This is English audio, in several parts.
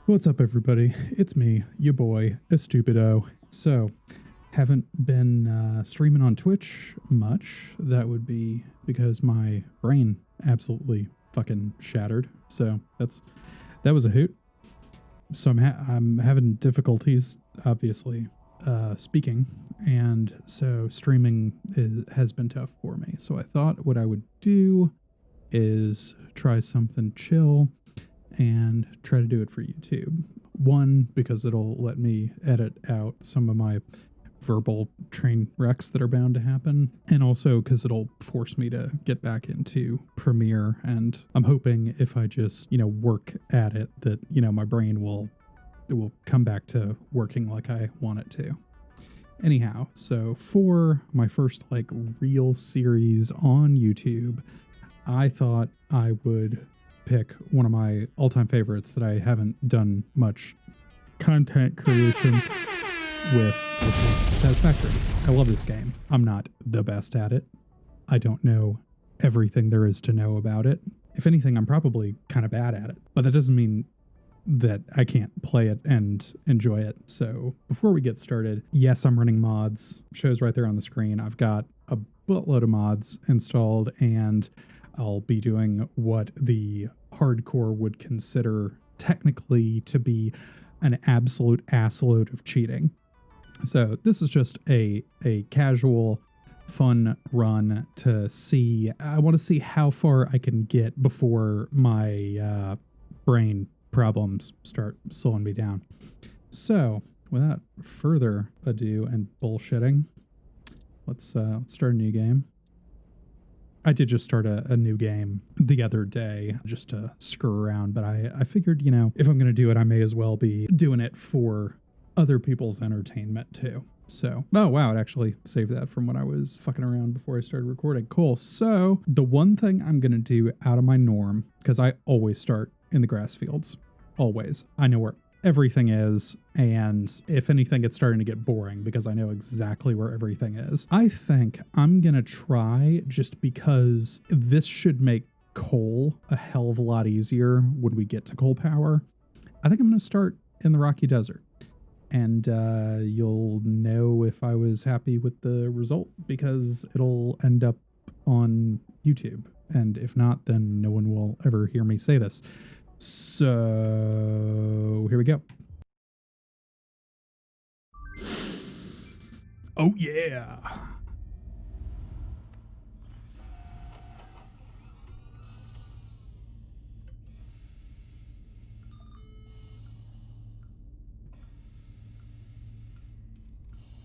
What's up, everybody? It's me, your boy, a stupido. So, haven't been streaming on Twitch much. That would be because my brain absolutely fucking shattered. So that was a hoot. So I'm having difficulties, obviously, speaking, and so streaming has been tough for me. So I thought what I would do is try something chill and try to do it for YouTube. One, because it'll let me edit out some of my verbal train wrecks that are bound to happen, and also because it'll force me to get back into Premiere, and I'm hoping if I just, work at it that, my brain will come back to working like I want it to. Anyhow, so for my first real series on YouTube, I thought I would pick one of my all-time favorites that I haven't done much content creation with, which is Satisfactory. I love this game. I'm not the best at it. I don't know everything there is to know about it. If anything, I'm probably kind of bad at it, but that doesn't mean that I can't play it and enjoy it. So before we get started, yes, I'm running mods. Shows right there on the screen. I've got a buttload of mods installed, and I'll be doing what the hardcore would consider technically to be an absolute assload of cheating. So this is just a casual, fun run to see. I want to see how far I can get before my brain problems start slowing me down. So without further ado and bullshitting, let's start a new game. I did just start a new game the other day just to screw around, but I figured, if I'm going to do it, I may as well be doing it for other people's entertainment too. So, oh wow, it actually saved that from when I was fucking around before I started recording. Cool. So the one thing I'm going to do out of my norm, because I always start in the grass fields, always. I know where everything is, and if anything, it's starting to get boring because I know exactly where everything is. I think I'm gonna try, just because this should make coal a hell of a lot easier when we get to coal power. I think I'm gonna start in the Rocky Desert, and you'll know if I was happy with the result because it'll end up on YouTube, and if not, then no one will ever hear me say this. So here we go. Oh yeah.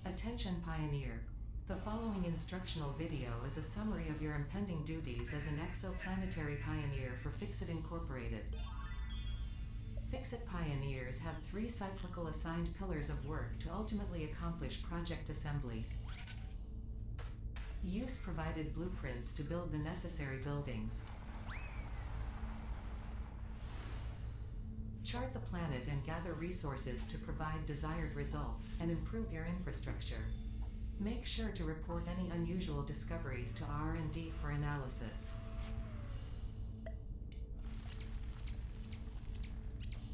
Attention Pioneer. The following instructional video is a summary of your impending duties as an exoplanetary pioneer for Fixit Incorporated. Fixit Pioneers have 3 cyclical assigned pillars of work to ultimately accomplish project assembly. Use provided blueprints to build the necessary buildings. Chart the planet and gather resources to provide desired results and improve your infrastructure. Make sure to report any unusual discoveries to R&D for analysis.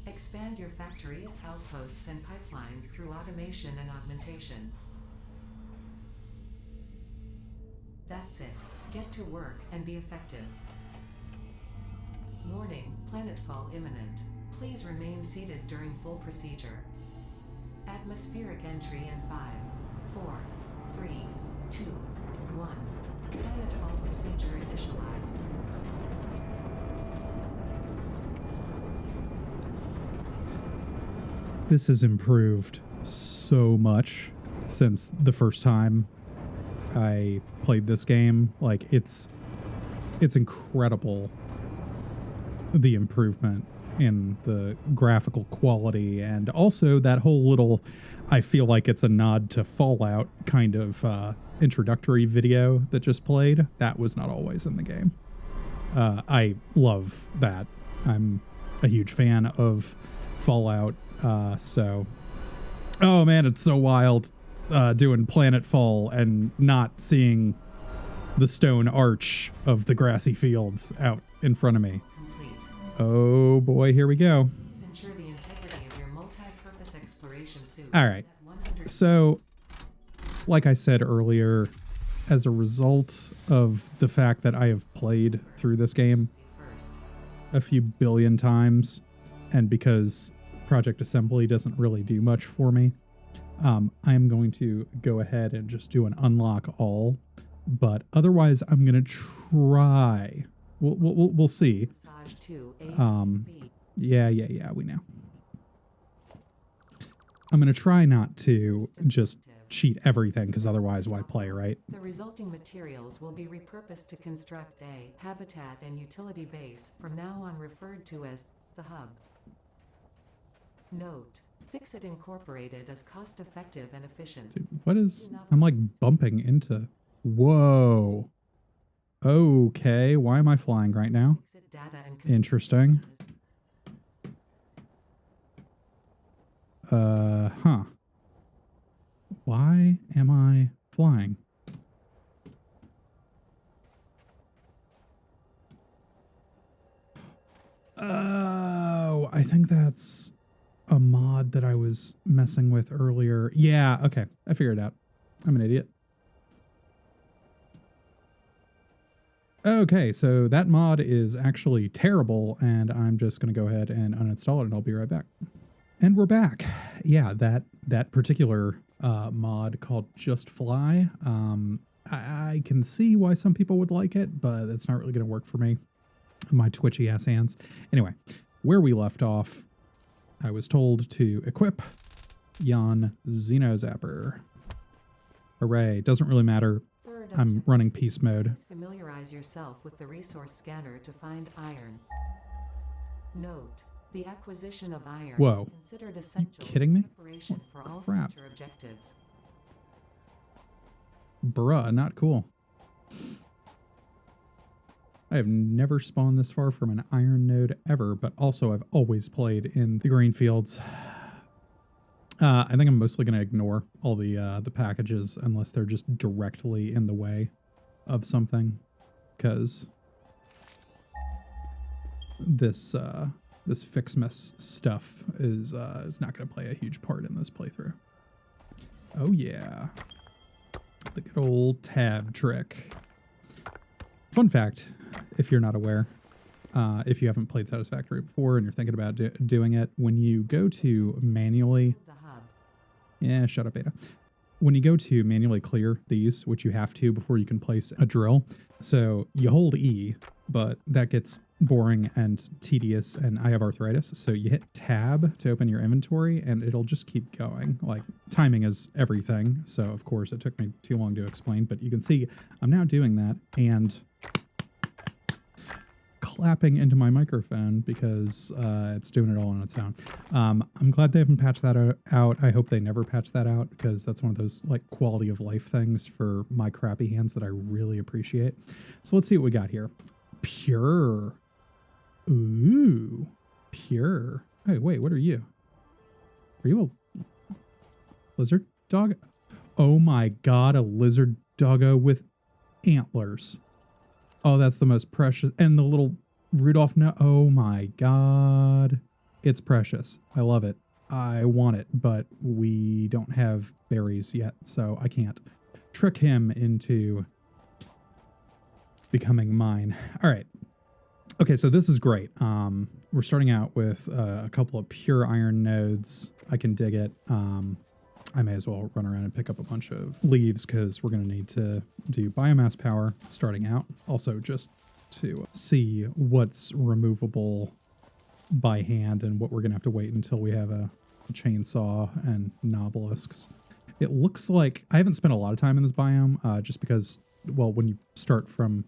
Expand your factories, outposts, and pipelines through automation and augmentation. That's it. Get to work and be effective. Warning, planetfall imminent. Please remain seated during full procedure. Atmospheric entry in 5, 4, 3, 2, 1. Planetfall procedure initialized. This has improved so much since the first time I played this game. It's incredible, the improvement in the graphical quality, and also that whole little, I feel like it's a nod to Fallout kind of introductory video that just played. That was not always in the game. I love that. I'm a huge fan of Fallout. So, oh man, it's so wild doing Planetfall and not seeing the stone arch of the grassy fields out in front of me. Complete. Oh boy, here we go. Ensure the integrity of your multi-purpose exploration suit. All right. At 100 So, like I said earlier, as a result of the fact that I have played through this game first. a few billion times, and because Project Assembly doesn't really do much for me, I'm going to go ahead and just do an unlock all. But otherwise, I'm going to try. We'll see. Massage 2, A, B. Yeah, we know. I'm going to try not to just cheat everything, because otherwise why play, right? The resulting materials will be repurposed to construct a habitat and utility base, from now on referred to as the hub. Note: Fixit Incorporated is cost-effective and efficient. Dude, what is... I'm like bumping into... Whoa. Okay, why am I flying right now? Fixit data and Interesting. Huh. Why am I flying? Oh, I think that's a mod that I was messing with earlier. Yeah, okay. I figured it out. I'm an idiot. Okay, so that mod is actually terrible, and I'm just going to go ahead and uninstall it, and I'll be right back. And we're back. Yeah, that particular mod called Just Fly. I can see why some people would like it, but it's not really going to work for me. My twitchy ass hands. Anyway, where we left off, I was told to equip Yon Xeno Zapper. Hooray. Doesn't really matter. I'm running peace mode. Familiarize yourself with the resource scanner to find iron. Note: the acquisition of iron Whoa. is considered essential kidding me? preparation for all crap? future objectives. Bruh, not cool. I have never spawned this far from an iron node ever, but also I've always played in the green fields. I think I'm mostly going to ignore all the packages unless they're just directly in the way of something, because this Fixmas stuff is not going to play a huge part in this playthrough. Oh yeah, the good old tab trick. Fun fact, if you're not aware, if you haven't played Satisfactory before and you're thinking about doing it, when you go to manually... Yeah, shut up, Beta. When you go to manually clear these, which you have to before you can place a drill, so you hold E, but that gets boring and tedious, and I have arthritis, so you hit Tab to open your inventory, and it'll just keep going. Like, timing is everything, so of course it took me too long to explain, but you can see I'm now doing that, and clapping into my microphone because it's doing it all on its own. I'm glad they haven't patched that out. I hope they never patch that out, because that's one of those like quality of life things for my crappy hands that I really appreciate. So let's see what we got here. Pure. Ooh, pure. Hey, wait, what are you? Are you a lizard dog? Oh my god, a lizard doggo with antlers. Oh, that's the most precious. And the little Rudolph, no, oh my god. It's precious. I love it. I want it, but we don't have berries yet, so I can't trick him into becoming mine. All right. Okay, so this is great. We're starting out with a couple of pure iron nodes. I can dig it. I may as well run around and pick up a bunch of leaves, because we're going to need to do biomass power starting out. Also, just to see what's removable by hand and what we're going to have to wait until we have a chainsaw and nobelisks. It looks like I haven't spent a lot of time in this biome, just because, well, when you start from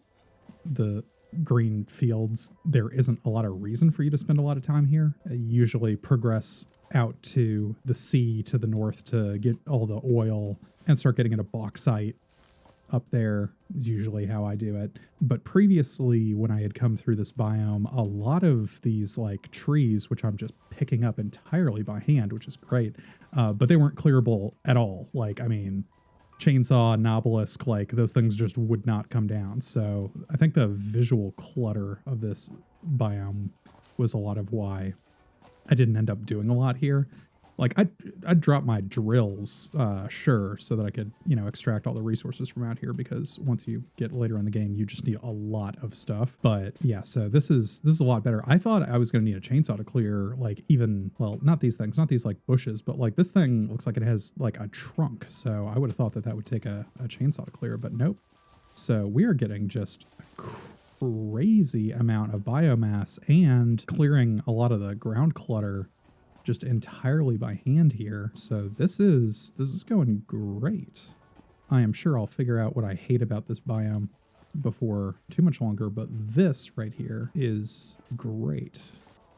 the green fields, there isn't a lot of reason for you to spend a lot of time here. You usually progress out to the sea to the north to get all the oil and start getting into bauxite up there is usually how I do it. But previously, when I had come through this biome, a lot of these like trees, which I'm just picking up entirely by hand, which is great, but they weren't clearable at all. Like, I mean, chainsaw, nobelisk, like those things just would not come down. So I think the visual clutter of this biome was a lot of why I didn't end up doing a lot here. Like I'd drop my drills, sure, so that I could, you know, extract all the resources from out here, because once you get later in the game, you just need a lot of stuff. But yeah, so this is a lot better. I thought I was gonna need a chainsaw to clear, like, even, well, not these things, not these like bushes, but like this thing looks like it has like a trunk. So I would have thought that that would take a chainsaw to clear, but nope. So we are getting just a crazy amount of biomass and clearing a lot of the ground clutter just entirely by hand here. So this is going great. I am sure I'll figure out what I hate about this biome before too much longer, but this right here is great.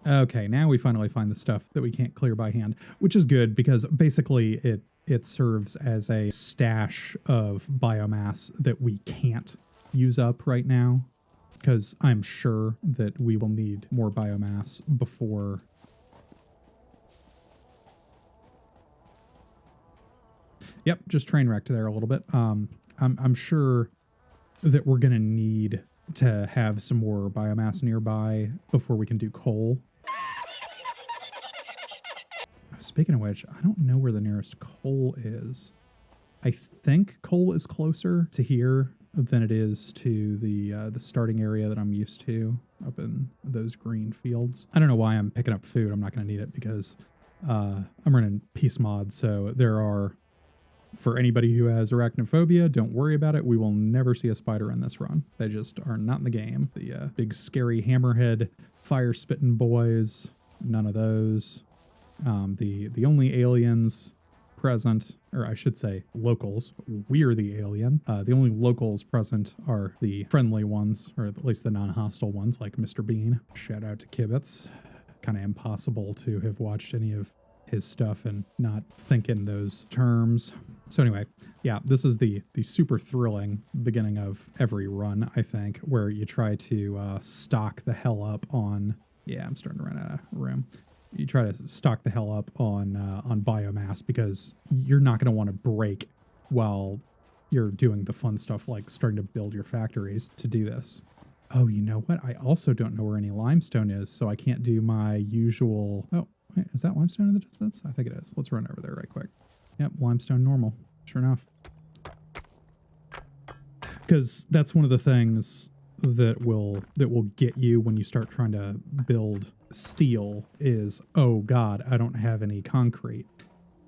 Okay, now we finally find the stuff that we can't clear by hand, which is good because basically it serves as a stash of biomass that we can't use up right now, because I'm sure that we will need more biomass before. Yep, just train wrecked there a little bit. I'm sure that we're gonna need to have some more biomass nearby before we can do coal. Speaking of which, I don't know where the nearest coal is. I think coal is closer to here than it is to the starting area that I'm used to up in those green fields. I don't know why I'm picking up food. I'm not gonna need it because I'm running peace mod, so there are. For anybody who has arachnophobia, don't worry about it. We will never see a spider in this run. They just are not in the game. The big scary hammerhead fire spitting boys, none of those. The only aliens present, or I should say locals, we're the alien. The only locals present are the friendly ones, or at least the non-hostile ones, like Mr. Bean. Shout out to Kibitz. Kind of impossible to have watched any of his stuff and not think in those terms. So anyway, yeah, this is the super thrilling beginning of every run, I think, where you try to stock the hell up on, yeah, I'm starting to run out of room. You try to stock the hell up on biomass, because you're not going to want to break while you're doing the fun stuff like starting to build your factories to do this. Oh, you know what? I also don't know where any limestone is, so I can't do my usual... Oh, wait, is that limestone in the distance? I think it is. Let's run over there right quick. Yep, limestone normal. Sure enough. Because that's one of the things that will get you when you start trying to build steel is, oh god, I don't have any concrete.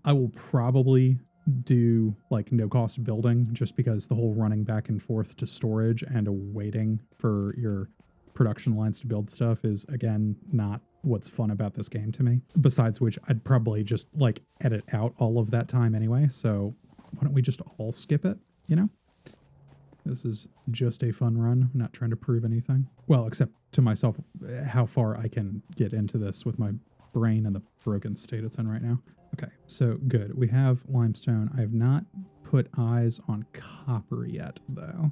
I will probably do like no cost building, just because the whole running back and forth to storage and waiting for your production lines to build stuff is, again, not what's fun about this game to me. Besides which, I'd probably just like edit out all of that time anyway, so why don't we just all skip it, you know? This is just a fun run. I'm not trying to prove anything. Well, except to myself, how far I can get into this with my brain and the broken state it's in right now. Okay, so good. We have limestone. I have not put eyes on copper yet, though.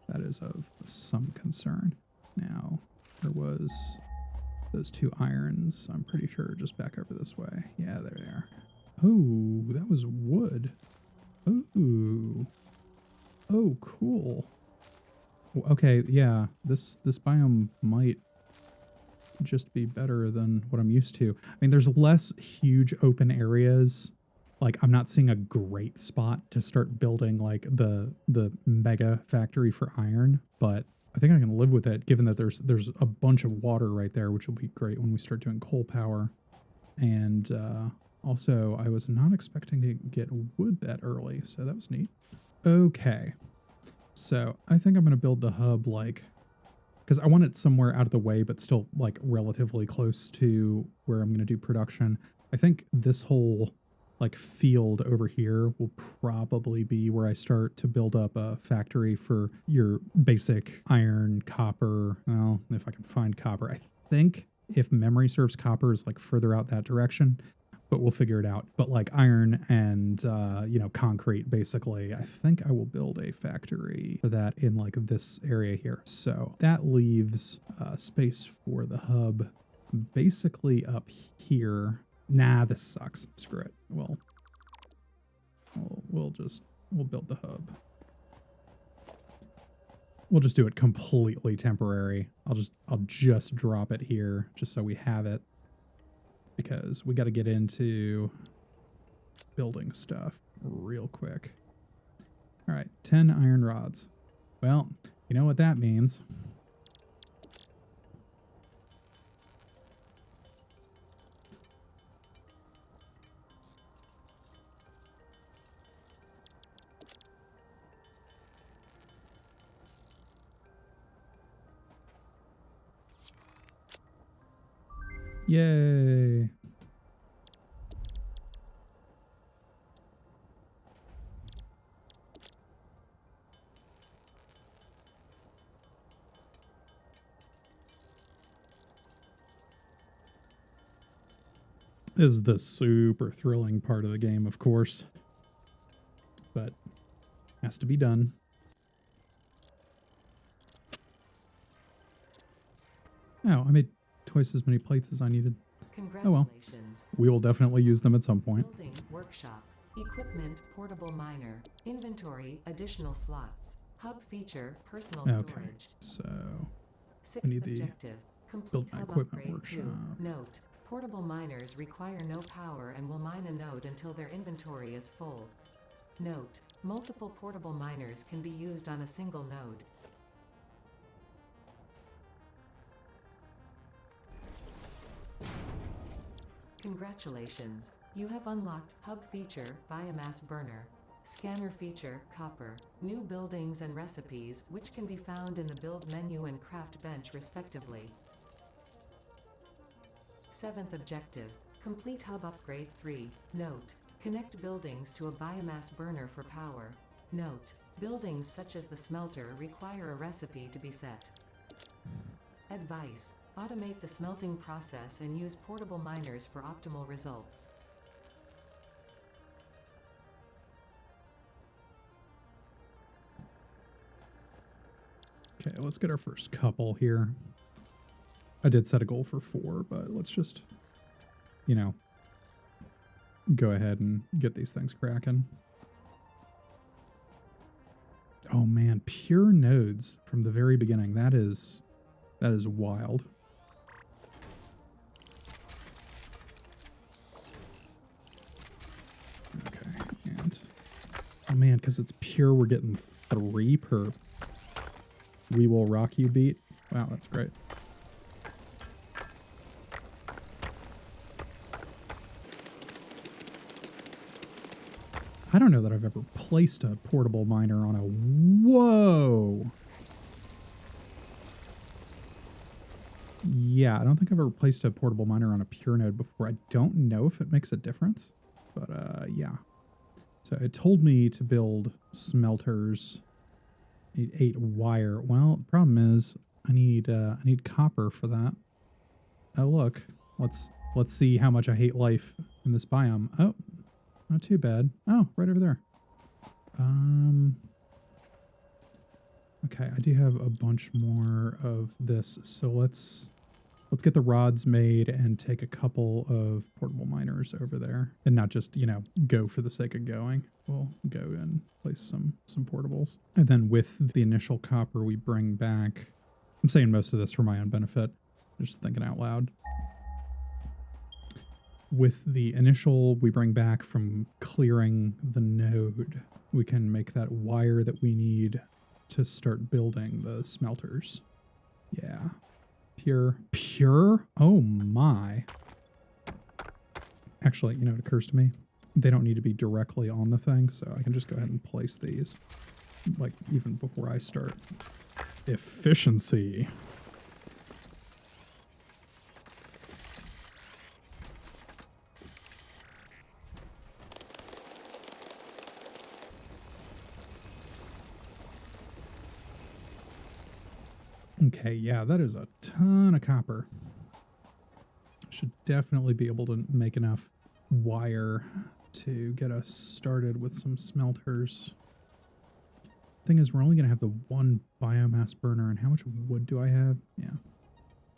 That is of some concern. Now, there was those 2 irons, I'm pretty sure, just back over this way. Yeah, there they are. Oh, that was wood. Ooh. Oh, cool. Okay, yeah, this biome might just be better than what I'm used to. I mean, there's less huge open areas. Like, I'm not seeing a great spot to start building like the mega factory for iron, but I think I can live with it, given that there's a bunch of water right there, which will be great when we start doing coal power. And also, I was not expecting to get wood that early, so that was neat. Okay, so I think I'm going to build the hub, like, because I want it somewhere out of the way, but still, like, relatively close to where I'm going to do production. I think this whole, like, field over here will probably be where I start to build up a factory for your basic iron, copper. Well, if I can find copper. I think, if memory serves, copper is, like, further out that direction, but we'll figure it out. But like iron and, you know, concrete, basically, I think I will build a factory for that in like this area here. So that leaves space for the hub basically up here. Nah, this sucks. Screw it. We'll build the hub. We'll just do it completely temporary. I'll just drop it here just so we have it. because we got to get into building stuff real quick. All right, 10 iron rods. Well, you know what that means. Yay. This is the super thrilling part of the game, of course, but has to be done. Oh, I made twice as many plates as I needed. Oh well. We will definitely use them at some point. Building workshop. Equipment portable miner. Inventory additional slots. Hub feature personal storage. So Sixth I need objective. Complete build my hub equipment upgrade workshop. 2. Note. Portable miners require no power and will mine a node until their inventory is full. Note. Multiple portable miners can be used on a single node. Congratulations, you have unlocked Hub feature, Biomass Burner. Scanner feature, Copper. New buildings and recipes, which can be found in the Build menu and Craft bench respectively. Seventh objective, complete Hub Upgrade 3. Note, connect buildings to a biomass burner for power. Note, buildings such as the smelter require a recipe to be set. Advice, automate the smelting process and use portable miners for optimal results. Okay, let's get our first couple here. I did set a goal for 4, but let's just, you know, go ahead and get these things cracking. Oh man, pure nodes from the very beginning. That is wild. Okay, and oh man, because it's pure, we're getting 3 per We Will Rock You beat. Wow, that's great. I don't know that I've ever placed a portable miner on a... Whoa! Yeah, I don't think I've ever placed a portable miner on a pure node before. I don't know if it makes a difference, but yeah. So it told me to build smelters. I need 8 wire. Well, the problem is I need copper for that. Oh look, let's see how much I hate life in this biome. Oh, not too bad. Oh, right over there. Okay, I do have a bunch more of this, so let's get the rods made and take a couple of portable miners over there, and not just, you know, go for the sake of going. We'll go and place some portables, and then with the initial copper we bring back. I'm saying most of this for my own benefit, just thinking out loud. With the initial we bring back from clearing the node, we can make that wire that we need to start building the smelters. Yeah. Pure? Oh my. Actually, you know, it occurs to me, they don't need to be directly on the thing, so I can just go ahead and place these, like, even before I start. Efficiency. Okay, yeah, that is a ton of copper. Should definitely be able to make enough wire to get us started with some smelters. Thing is, we're only going to have the 1 biomass burner, and how much wood do I have? Yeah.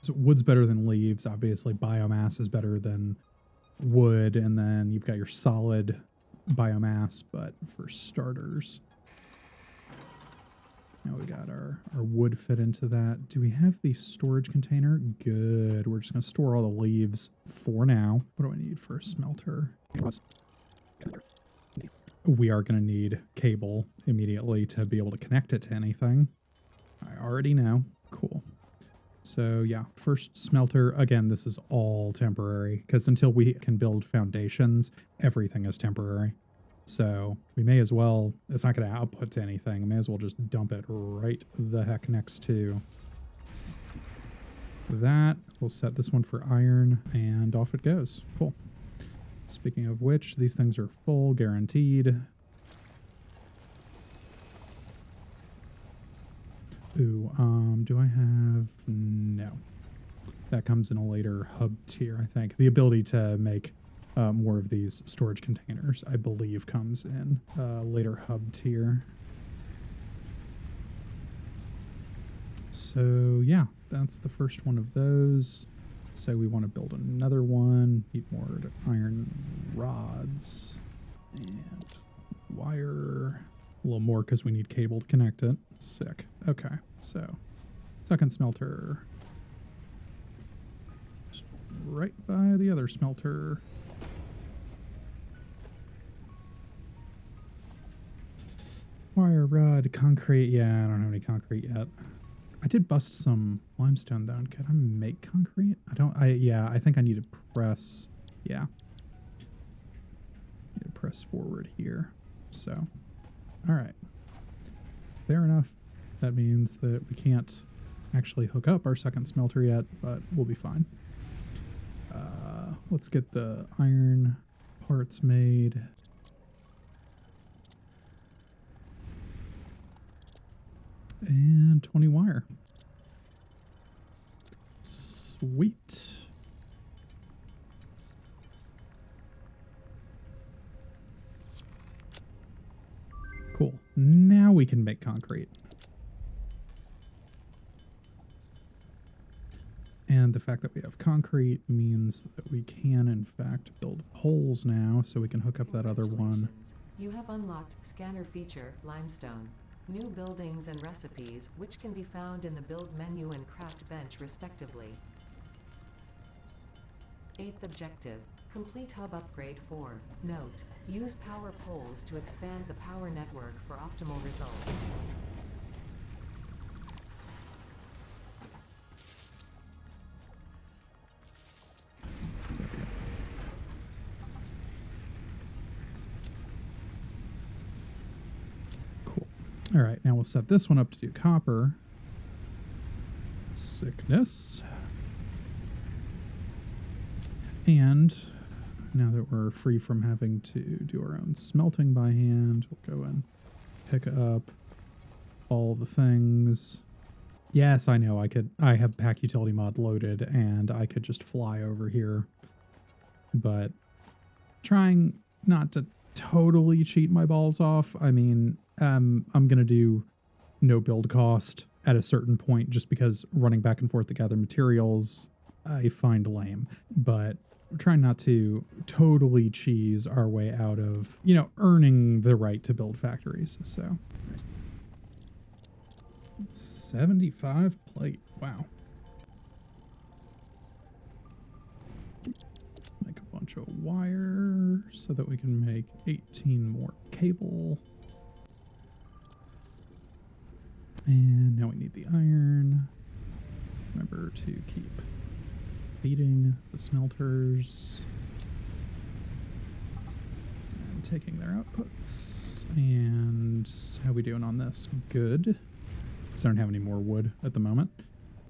So wood's better than leaves. Obviously, biomass is better than wood, and then you've got your solid biomass, but for starters... Now we got our wood fit into that. Do we have the storage container? Good. We're just going to store all the leaves for now. What do I need for a smelter? We are going to need cable immediately to be able to connect it to anything. I already know. Cool. So yeah, first smelter. Again, this is all temporary because until we can build foundations, everything is temporary. So we may as well, it's not going to output to anything. We may as well just dump it right the heck next to that. We'll set this one for iron and off it goes. Cool. Speaking of which, these things are full, guaranteed. Ooh, do I have... No. That comes in a later hub tier, I think. The ability to make more of these storage containers, I believe, comes in a later hub tier. So, yeah, that's the first one of those. So we want to build another one. Need more iron rods and wire. A little more because we need cable to connect it. Sick. Okay, so second smelter. Just right by the other smelter. Wire rod, concrete. Yeah, I don't have any concrete yet. I did bust some limestone though. Can I make concrete? Yeah, I think I need to press. Yeah. Need to press forward here. So, all right. Fair enough. That means that we can't actually hook up our second smelter yet, but we'll be fine. Let's get the iron parts made. And 20 wire. Sweet. Cool. Now we can make concrete. And the fact that we have concrete means that we can, in fact, build poles now, so we can hook up that other one. You have unlocked Scanner Feature Limestone. New buildings and recipes, which can be found in the Build menu and Craft bench respectively. 8th objective. Complete hub upgrade 4. Note. Use power poles to expand the power network for optimal results. All right, now we'll set this one up to do copper. Sickness. And now that we're free from having to do our own smelting by hand, we'll go and pick up all the things. Yes, I know, I have pack utility mod loaded and I could just fly over here, but trying not to totally cheat my balls off. I mean, I'm going to do no build cost at a certain point just because running back and forth to gather materials I find lame, but we're trying not to totally cheese our way out of, you know, earning the right to build factories. So 75 plate. Wow. Make a bunch of wire so that we can make 18 more cable. And now we need the iron. Remember to keep feeding the smelters and taking their outputs. And how we doing on this? Good. So I don't have any more wood at the moment.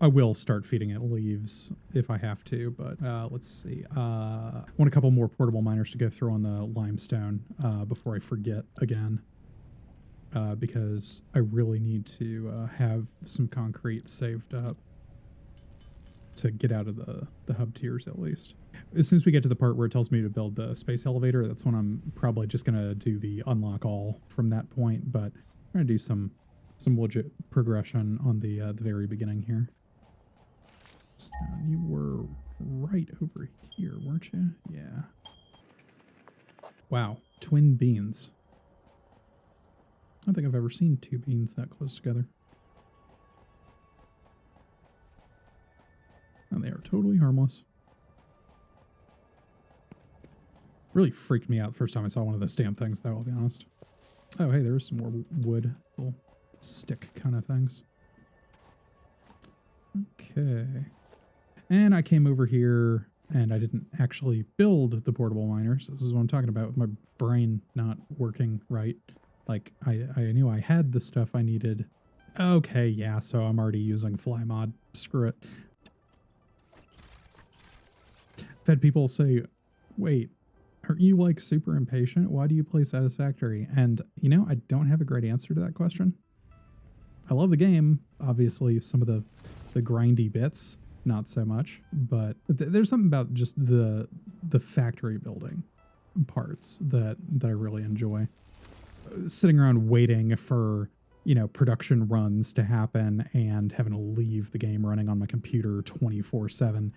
I will start feeding it leaves if I have to, but let's see. I want a couple more portable miners to go through on the limestone before I forget again. Because I really need to have some concrete saved up to get out of the hub tiers at least. As soon as we get to the part where it tells me to build the space elevator, that's when I'm probably just going to do the unlock all from that point, but I'm going to do some legit progression on the very beginning here. So you were right over here, weren't you? Yeah. Wow, twin beans. I don't think I've ever seen two beans that close together. Totally harmless. Really freaked me out the first time I saw one of those damn things, though, I'll be honest. Oh, hey, there's some more wood. Little stick kind of things. Okay. And I came over here, and I didn't actually build the portable miners. This is what I'm talking about with my brain not working right. Like, I knew I had the stuff I needed. Okay, yeah, so I'm already using Flymod. Screw it. I've had people say, wait, aren't you, like, super impatient? Why do you play Satisfactory? And, you know, I don't have a great answer to that question. I love the game. Obviously, some of the grindy bits, not so much. But there's something about just the factory building parts that I really enjoy. Sitting around waiting for, you know, production runs to happen and having to leave the game running on my computer 24/7.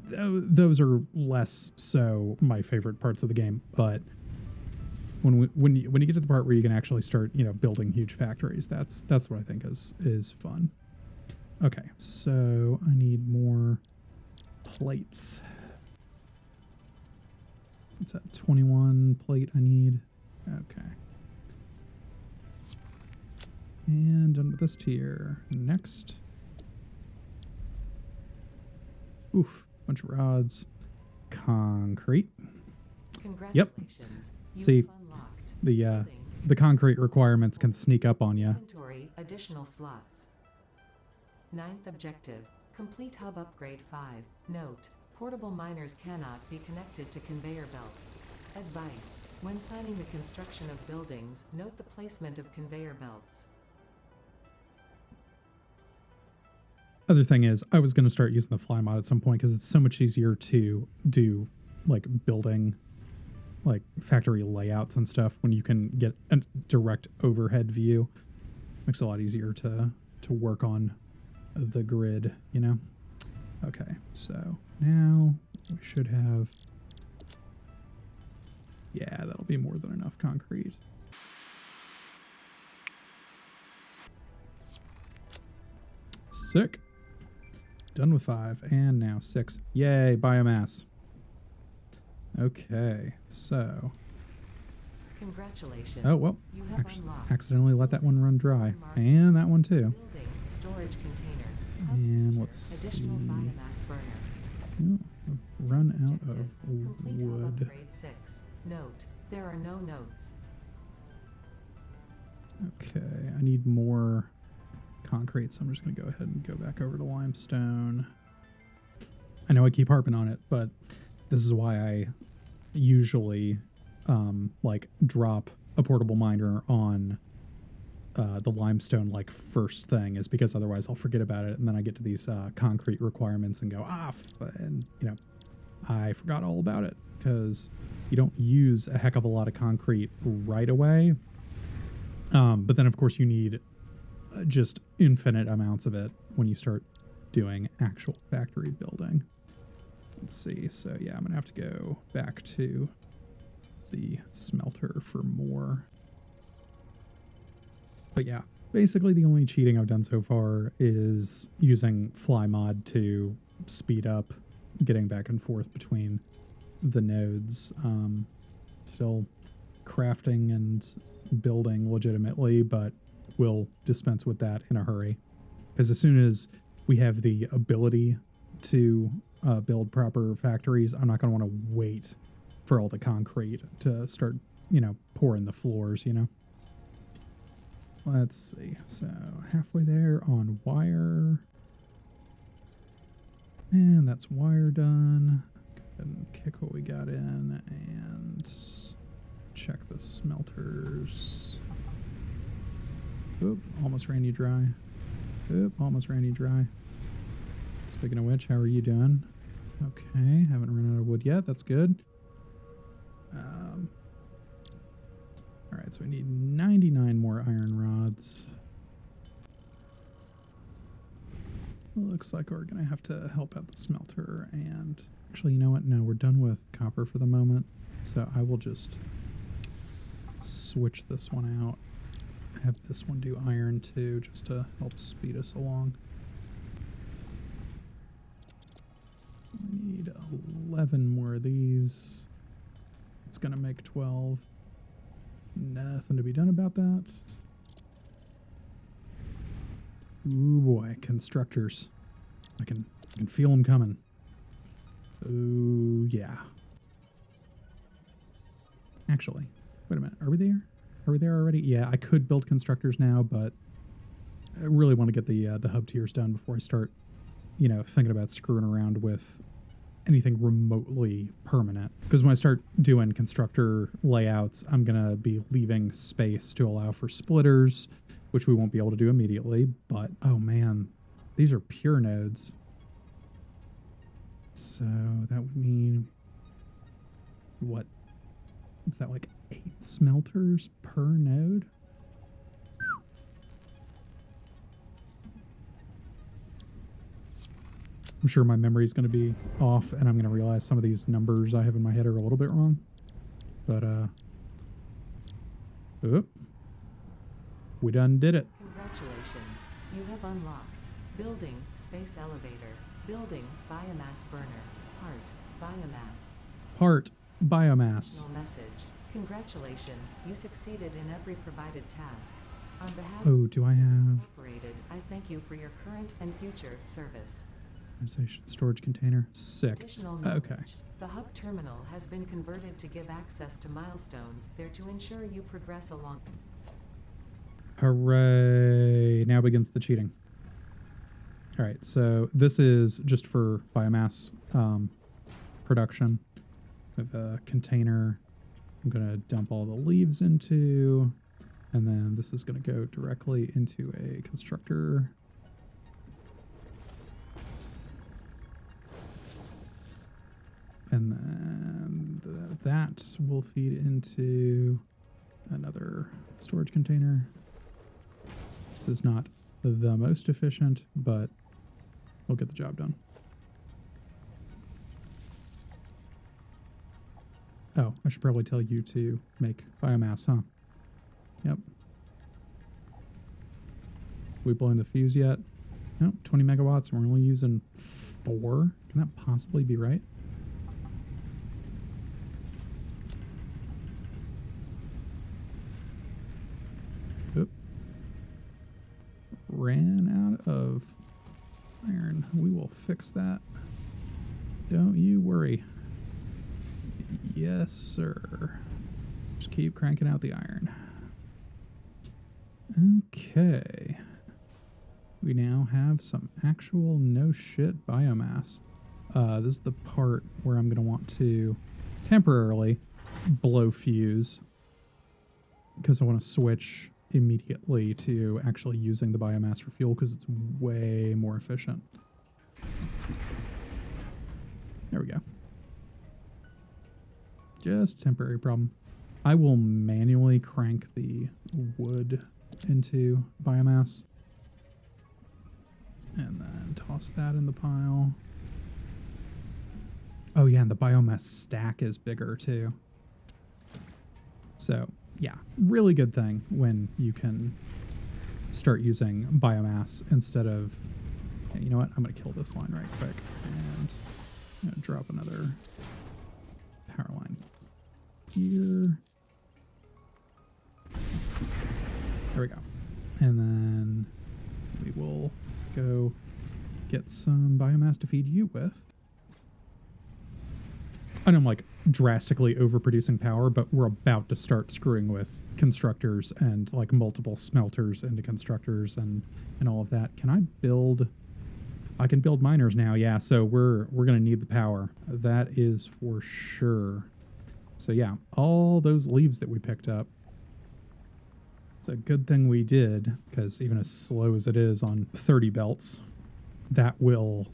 Those are less so my favorite parts of the game, but when you get to the part where you can actually start, you know, building huge factories, that's what I think is fun. Okay, so I need more plates. What's that? 21 plate I need. Okay. And done with this tier. Next. Oof. Bunch of rods. Concrete. Yep. See, the concrete requirements can sneak up on you. Inventory additional slots. 9th objective. Complete hub upgrade 5. Note. Portable miners cannot be connected to conveyor belts. Advice. When planning the construction of buildings, note the placement of conveyor belts. Other thing is, I was going to start using the fly mod at some point because it's so much easier to do, like, building, like, factory layouts and stuff when you can get a direct overhead view. Makes it a lot easier to work on the grid, you know? Okay, so now we should have... Yeah, that'll be more than enough concrete. Sick. Done with 5, and now 6. Yay, biomass. Okay, so... Congratulations. Oh, well, You have unlocked accidentally let that one run dry. And that one too. building storage container. And let's see. Additional biomass burner. Oh, I've run out of Complete hub wood. upgrade 6. Note. There are no notes. Okay, I need more concrete, so I'm just going to go ahead and go back over to limestone. I know I keep harping on it, but this is why I usually like drop a portable miner on the limestone like first thing, is because otherwise I'll forget about it, and then I get to these concrete requirements and go and you know, I forgot all about it, because you don't use a heck of a lot of concrete right away, but then of course you need just infinite amounts of it when you start doing actual factory building. Let's see, so yeah, I'm gonna have to go back to the smelter for more. But yeah, basically the only cheating I've done so far is using Flymod to speed up getting back and forth between the nodes. Still crafting and building legitimately, but we'll dispense with that in a hurry. Because as soon as we have the ability to build proper factories, I'm not going to want to wait for all the concrete to start, you know, pouring the floors, you know. Let's see. So halfway there on wire. And that's wire done. Go ahead and kick what we got in and check the smelters. Oop, almost ran you dry. Oop, almost ran you dry. Speaking of which, how are you doing? Okay, haven't run out of wood yet. That's good. All right, so we need 99 more iron rods. Looks like we're going to have to help out the smelter. And actually, you know what? No, we're done with copper for the moment. So I will just switch this one out. Have this one do iron too, just to help speed us along. 11 more of these. It's gonna make 12. Nothing to be done about that. Ooh boy, constructors. I can feel them coming. Oh yeah. Actually, wait a minute. Are we there? Are we there already? Yeah, I could build constructors now, but I really want to get the hub tiers done before I start, you know, thinking about screwing around with anything remotely permanent. Because when I start doing constructor layouts, I'm going to be leaving space to allow for splitters, which we won't be able to do immediately. But, oh man, these are pure nodes. So that would mean, what? Is that like 8 smelters per node? I'm sure my memory is going to be off, and I'm going to realize some of these numbers I have in my head are a little bit wrong. But, we done did it. Congratulations. You have unlocked building space elevator, building biomass burner, Part biomass. No message. Congratulations. You succeeded in every provided task. On behalf Oh, do I have Incorporated, I thank you for your current and future service. organization storage container? Sick. Additional knowledge. Okay. The hub terminal has been converted to give access to milestones there to ensure you progress along. Hooray. Now begins the cheating. All right, so this is just for biomass production. I have a container I'm going to dump all the leaves into, and then this is going to go directly into a constructor. And then that will feed into another storage container. This is not the most efficient, but we'll get the job done. Oh, I should probably tell you to make biomass, huh? Yep. We blowing the fuse yet? No, 20 megawatts, and we're only using 4? Can that possibly be right? Oop. Ran out of iron. We will fix that. Don't you worry. Yes, sir. Just keep cranking out the iron. Okay. We now have some actual no shit biomass. This is the part where I'm going to want to temporarily blow fuse, because I want to switch immediately to actually using the biomass for fuel, because it's way more efficient. There we go. Just a temporary problem. I will manually crank the wood into biomass and then toss that in the pile. Oh yeah, and the biomass stack is bigger too. So yeah, really good thing when you can start using biomass instead of, okay, you know what, I'm gonna kill this line right quick and I'm gonna drop another power line here. There we go. And then we will go get some biomass to feed you with. I know I'm like drastically overproducing power, but we're about to start screwing with constructors and like multiple smelters into constructors and all of that. Can I build? I can build miners now. Yeah, so we're gonna need the power. That is for sure. So yeah, all those leaves that we picked up, it's a good thing we did, because even as slow as it is on 30 belts, that will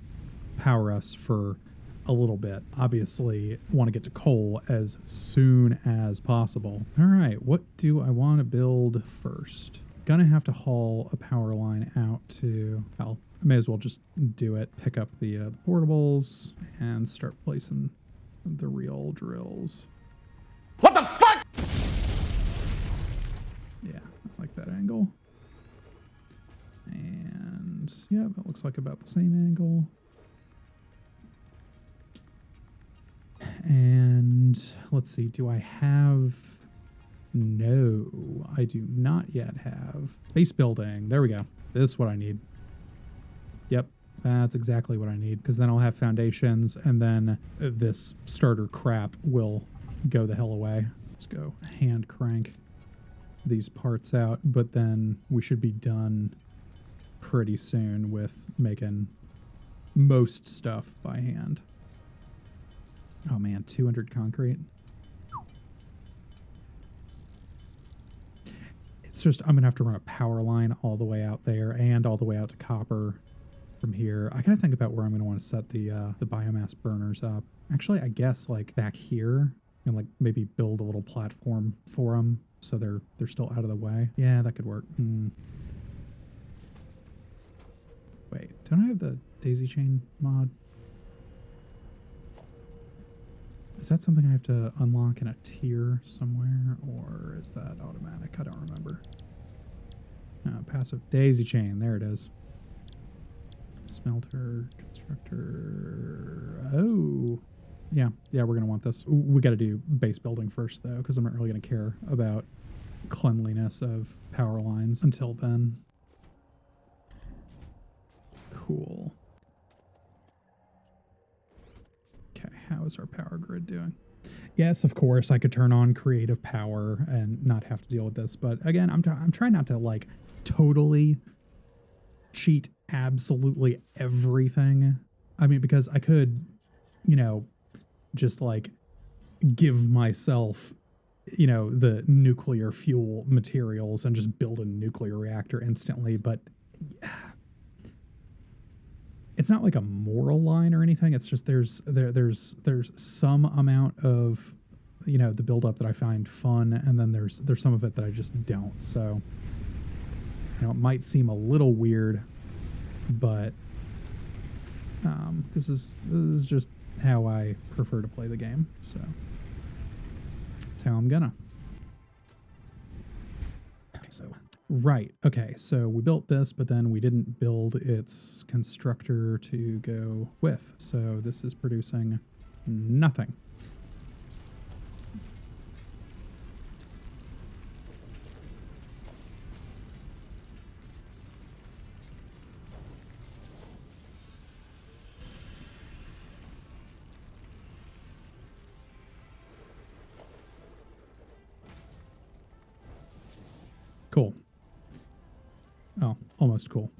power us for a little bit. Obviously, want to get to coal as soon as possible. All right, what do I want to build first? Gonna have to haul a power line out to, well, I may as well just do it. Pick up the portables and start placing the real drills. What the fuck? Yeah, I like that angle. And yeah, that looks like about the same angle. And let's see, do I have... No, I do not yet have base building. There we go. This is what I need. Yep, that's exactly what I need, because then I'll have foundations, and then this starter crap will go the hell away. Let's go hand crank these parts out, but then we should be done pretty soon with making most stuff by hand. Oh man, 200 concrete. It's just, I'm gonna have to run a power line all the way out there and all the way out to copper from here. I gotta think about where I'm gonna want to set the biomass burners up. Actually, I guess like back here, and like maybe build a little platform for them so they're still out of the way. Yeah, that could work. Wait, don't I have the daisy chain mod? Is that something I have to unlock in a tier somewhere, or is that automatic? I don't remember. Passive daisy chain, there it is. Smelter, constructor. Oh, yeah, we're going to want this. We got to do base building first, though, because I'm not really going to care about cleanliness of power lines until then. Cool. Okay, how is our power grid doing? Yes, of course, I could turn on creative power and not have to deal with this. But again, I'm trying not to like totally cheat absolutely everything. I mean, because I could, you know, just like give myself, you know, the nuclear fuel materials and just build a nuclear reactor instantly. But it's not like a moral line or anything. It's just there's some amount of, you know, the buildup that I find fun, and then there's some of it that I just don't. So, you know, it might seem a little weird, but this is just how I prefer to play the game. So that's how I'm gonna. So. Right. Okay. So we built this, but then we didn't build its constructor to go with. So this is producing nothing. Cool. Oh, almost cool.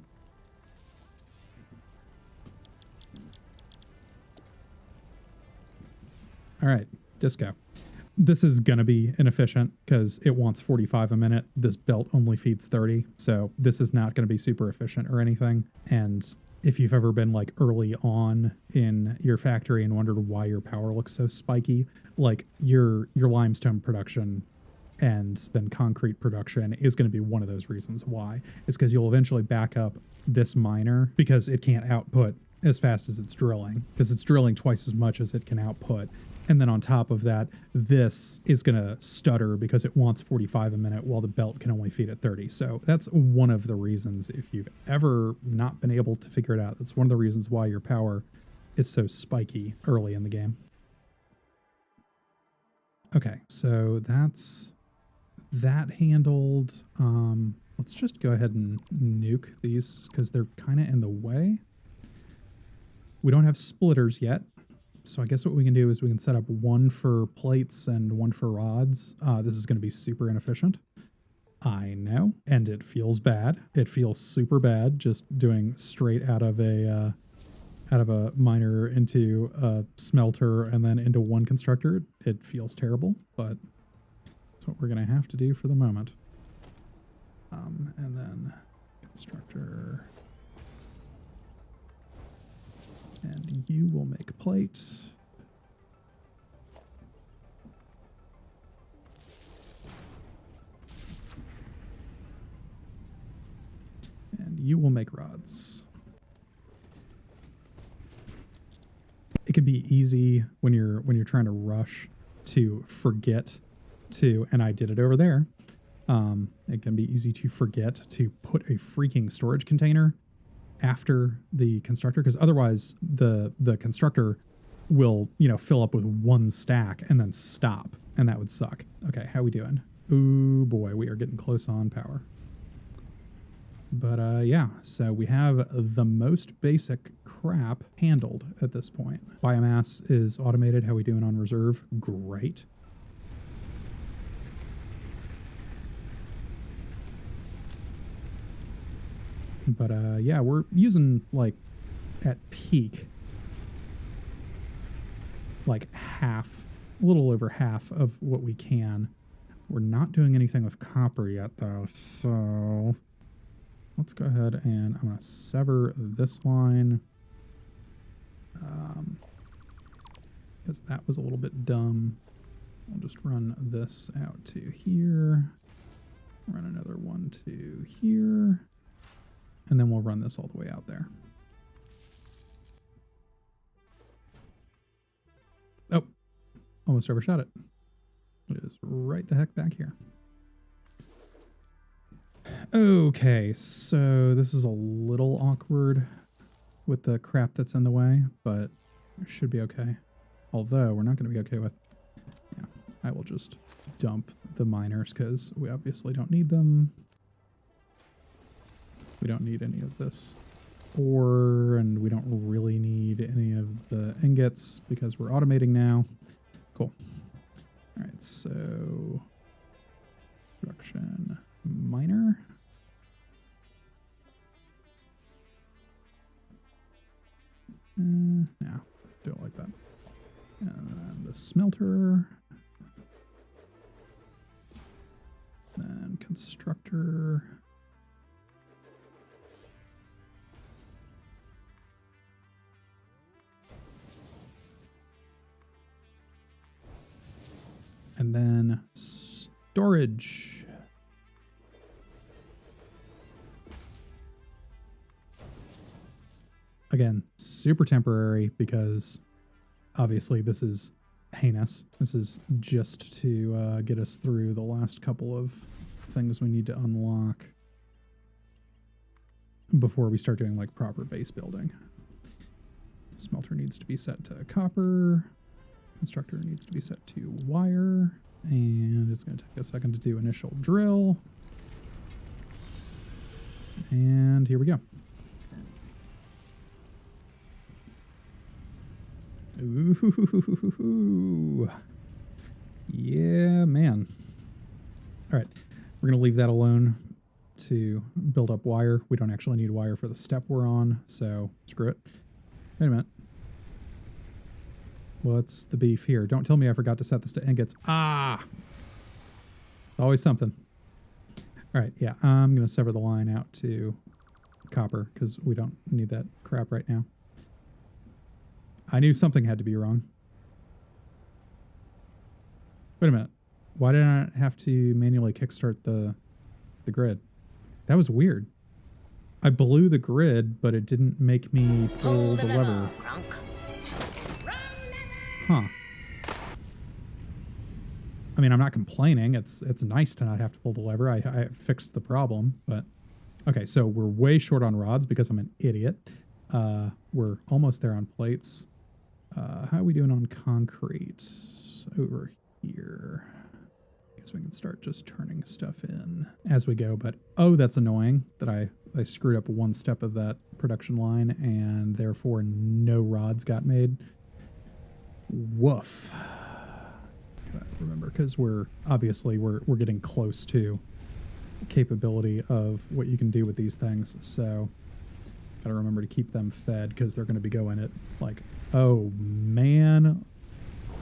All right, disco. This is going to be inefficient because it wants 45 a minute. This belt only feeds 30. So this is not going to be super efficient or anything. And if you've ever been like early on in your factory and wondered why your power looks so spiky, like your limestone production and then concrete production is going to be one of those reasons why. Is because you'll eventually back up this miner because it can't output as fast as it's drilling, because it's drilling twice as much as it can output. And then on top of that, this is going to stutter because it wants 45 a minute while the belt can only feed at 30. So that's one of the reasons, if you've ever not been able to figure it out, that's one of the reasons why your power is so spiky early in the game. Okay, so that's that handled. Let's just go ahead and nuke these because they're kind of in the way. We don't have splitters yet. So I guess what we can do is we can set up one for plates and one for rods. This is going to be super inefficient. I know, and it feels bad. It feels super bad just doing straight out of a miner into a smelter and then into one constructor. It feels terrible, but that's what we're going to have to do for the moment. And then constructor. And you will make a plate. And you will make rods. It can be easy when you're trying to rush to forget to, and I did it over there. It can be easy to forget to put a freaking storage container after the constructor, because otherwise the constructor will, fill up with one stack and then stop. And that would suck. Okay, how we doing? Ooh, boy, we are getting close on power. But yeah, so we have the most basic crap handled at this point. Biomass is automated. How we doing on reserve? Great. But yeah, we're using, like, at peak, like half, a little over half of what we can. We're not doing anything with copper yet, though, so let's go ahead and I'm going to sever this line, because that was a little bit dumb. I'll just run this out to here, run another one to here, and then we'll run this all the way out there. Oh, almost overshot it. It is right the heck back here. Okay, so this is a little awkward with the crap that's in the way, but it should be okay. Although we're not going to be okay with, yeah, I will just dump the miners because we obviously don't need them. We don't need any of this ore, and we don't really need any of the ingots because we're automating now. Cool. All right, so production miner. No, do it like that. And then the smelter. Then constructor. And then storage. Again, super temporary because obviously this is heinous. This is just to get us through the last couple of things we need to unlock before we start doing like proper base building. Smelter needs to be set to copper. Constructor needs to be set to wire, and it's going to take a second to do initial drill. And here we go. Ooh, yeah, man. All right, we're going to leave that alone to build up wire. We don't actually need wire for the step we're on, so screw it. Wait a minute. What's the beef here? Don't tell me I forgot to set this to ingots. Ah! Always something. All right, yeah, I'm going to sever the line out to copper because we don't need that crap right now. I knew something had to be wrong. Wait a minute. Why did I have to manually kickstart the grid? That was weird. I blew the grid, but it didn't make me pull the lever. Huh. I mean, I'm not complaining. It's nice to not have to pull the lever. I fixed the problem, but okay, so we're way short on rods because I'm an idiot. We're almost there on plates. How are we doing on concrete over here? Guess we can start just turning stuff in as we go, but oh, that's annoying that I screwed up one step of that production line and therefore no rods got made. Woof. Gotta remember, because we're getting close to capability of what you can do with these things, so gotta remember to keep them fed because they're going to be going at like, oh man,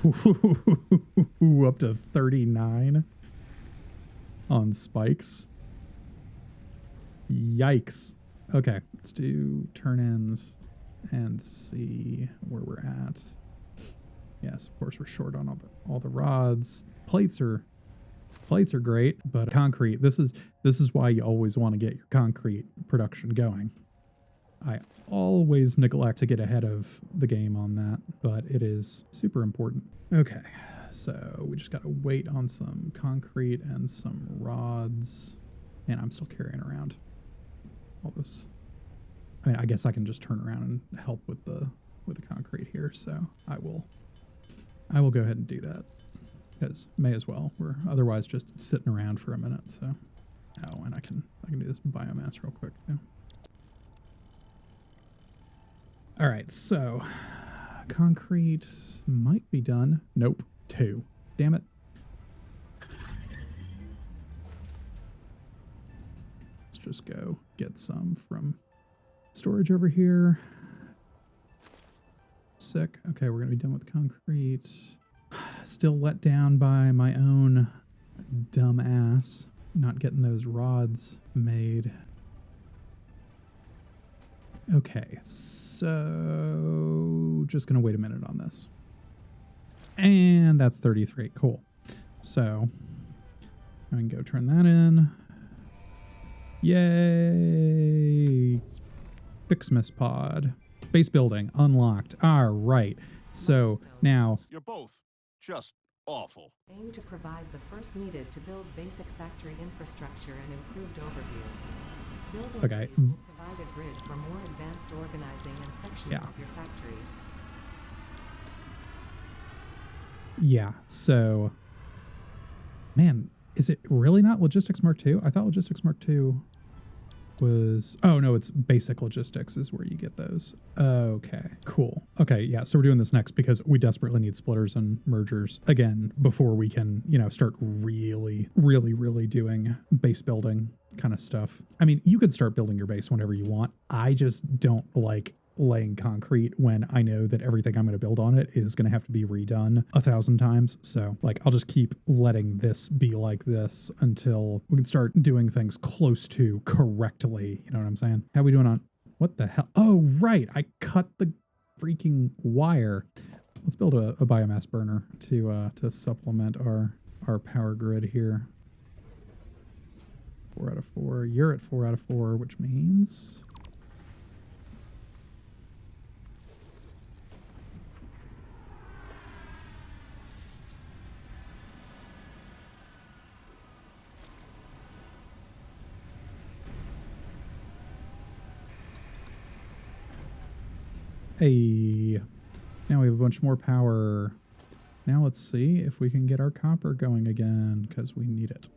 up to 39 on spikes. Yikes. Okay, let's do turn-ins and see where we're at. Yes, of course we're short on all the rods. Plates are great, but concrete, this is why you always want to get your concrete production going. I always neglect to get ahead of the game on that, but it is super important. Okay, so we just got to wait on some concrete and some rods, and I'm still carrying around all this. I mean, I guess I can just turn around and help with the with the concrete here, so I will go ahead and do that, because may as well. We're otherwise just sitting around for a minute. So, oh, and I can do this biomass real quick too. All right, so concrete might be done. Nope, 2. Damn it. Let's just go get some from storage over here. Sick. Okay, we're gonna be done with the concrete. Still let down by my own dumb ass not getting those rods made. Okay, so just gonna wait a minute on this. And that's 33. Cool. So I can go turn that in. Yay! Fixmas pod. Base building unlocked. All right. So now You're both just awful. Aim to provide the first needed to build basic factory infrastructure and improved overview. Building Okay. these will provide a grid for more advanced organizing and sectioning Yeah. of your factory. Yeah, so man, is it really not Logistics Mark II? I thought Logistics Mark II was, oh no, it's basic logistics is where you get those. Okay, cool. Okay, yeah, so we're doing this next because we desperately need splitters and mergers again before we can, you know, start really doing base building kind of stuff. I mean, you could start building your base whenever you want. I just don't like laying concrete when I know that everything I'm going to build on it is going to have to be redone 1,000 times. So like, I'll just keep letting this be like this until we can start doing things close to correctly. You know what I'm saying? How we doing on, what the hell? Oh, right. I cut the freaking wire. Let's build a biomass burner to supplement our power grid here. 4 out of 4. You're at 4 out of 4, which means hey, now we have a bunch more power. Now let's see if we can get our copper going again, because we need it.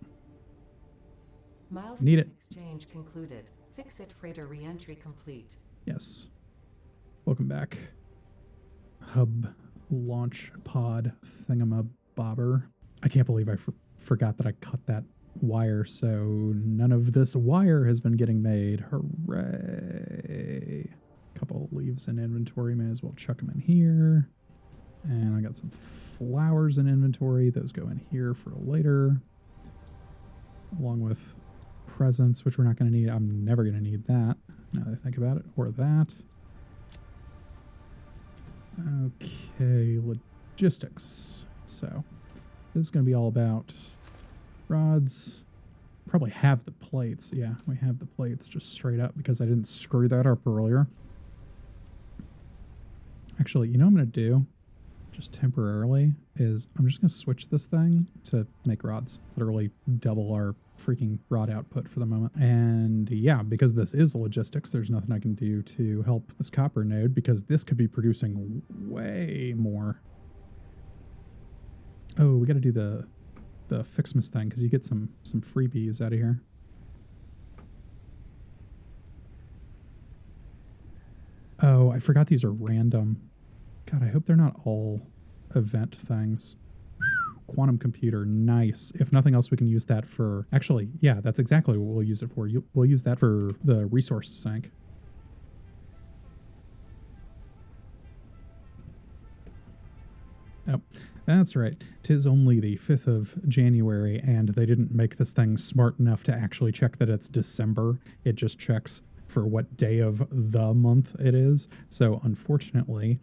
Milestone Need it. exchange concluded. Fix-it freighter re-entry complete. Yes. Welcome back. Hub launch pod thingamabobber. I can't believe I forgot that I cut that wire, so none of this wire has been getting made. Hooray. Couple leaves in inventory, may as well chuck them in here. And I got some flowers in inventory. Those go in here for later. Along with presents, which we're not going to need. I'm never going to need that, now that I think about it. Or that. Okay, logistics. So this is going to be all about rods. Probably have the plates. Yeah, we have the plates just straight up because I didn't screw that up earlier. Actually, you know what I'm going to do? Just temporarily is I'm just going to switch this thing to make rods. Literally double our freaking rod output for the moment. And yeah, because this is logistics, there's nothing I can do to help this copper node because this could be producing way more. Oh, we got to do the Fixmas thing because you get some freebies out of here. Oh, I forgot these are random. God, I hope they're not all event things. Quantum computer, nice. If nothing else, we can use that for... Actually, yeah, that's exactly what we'll use it for. We'll use that for the resource sink. Oh, that's right. 'Tis only the 5th of January, and they didn't make this thing smart enough to actually check that it's December. It just checks for what day of the month it is. So unfortunately,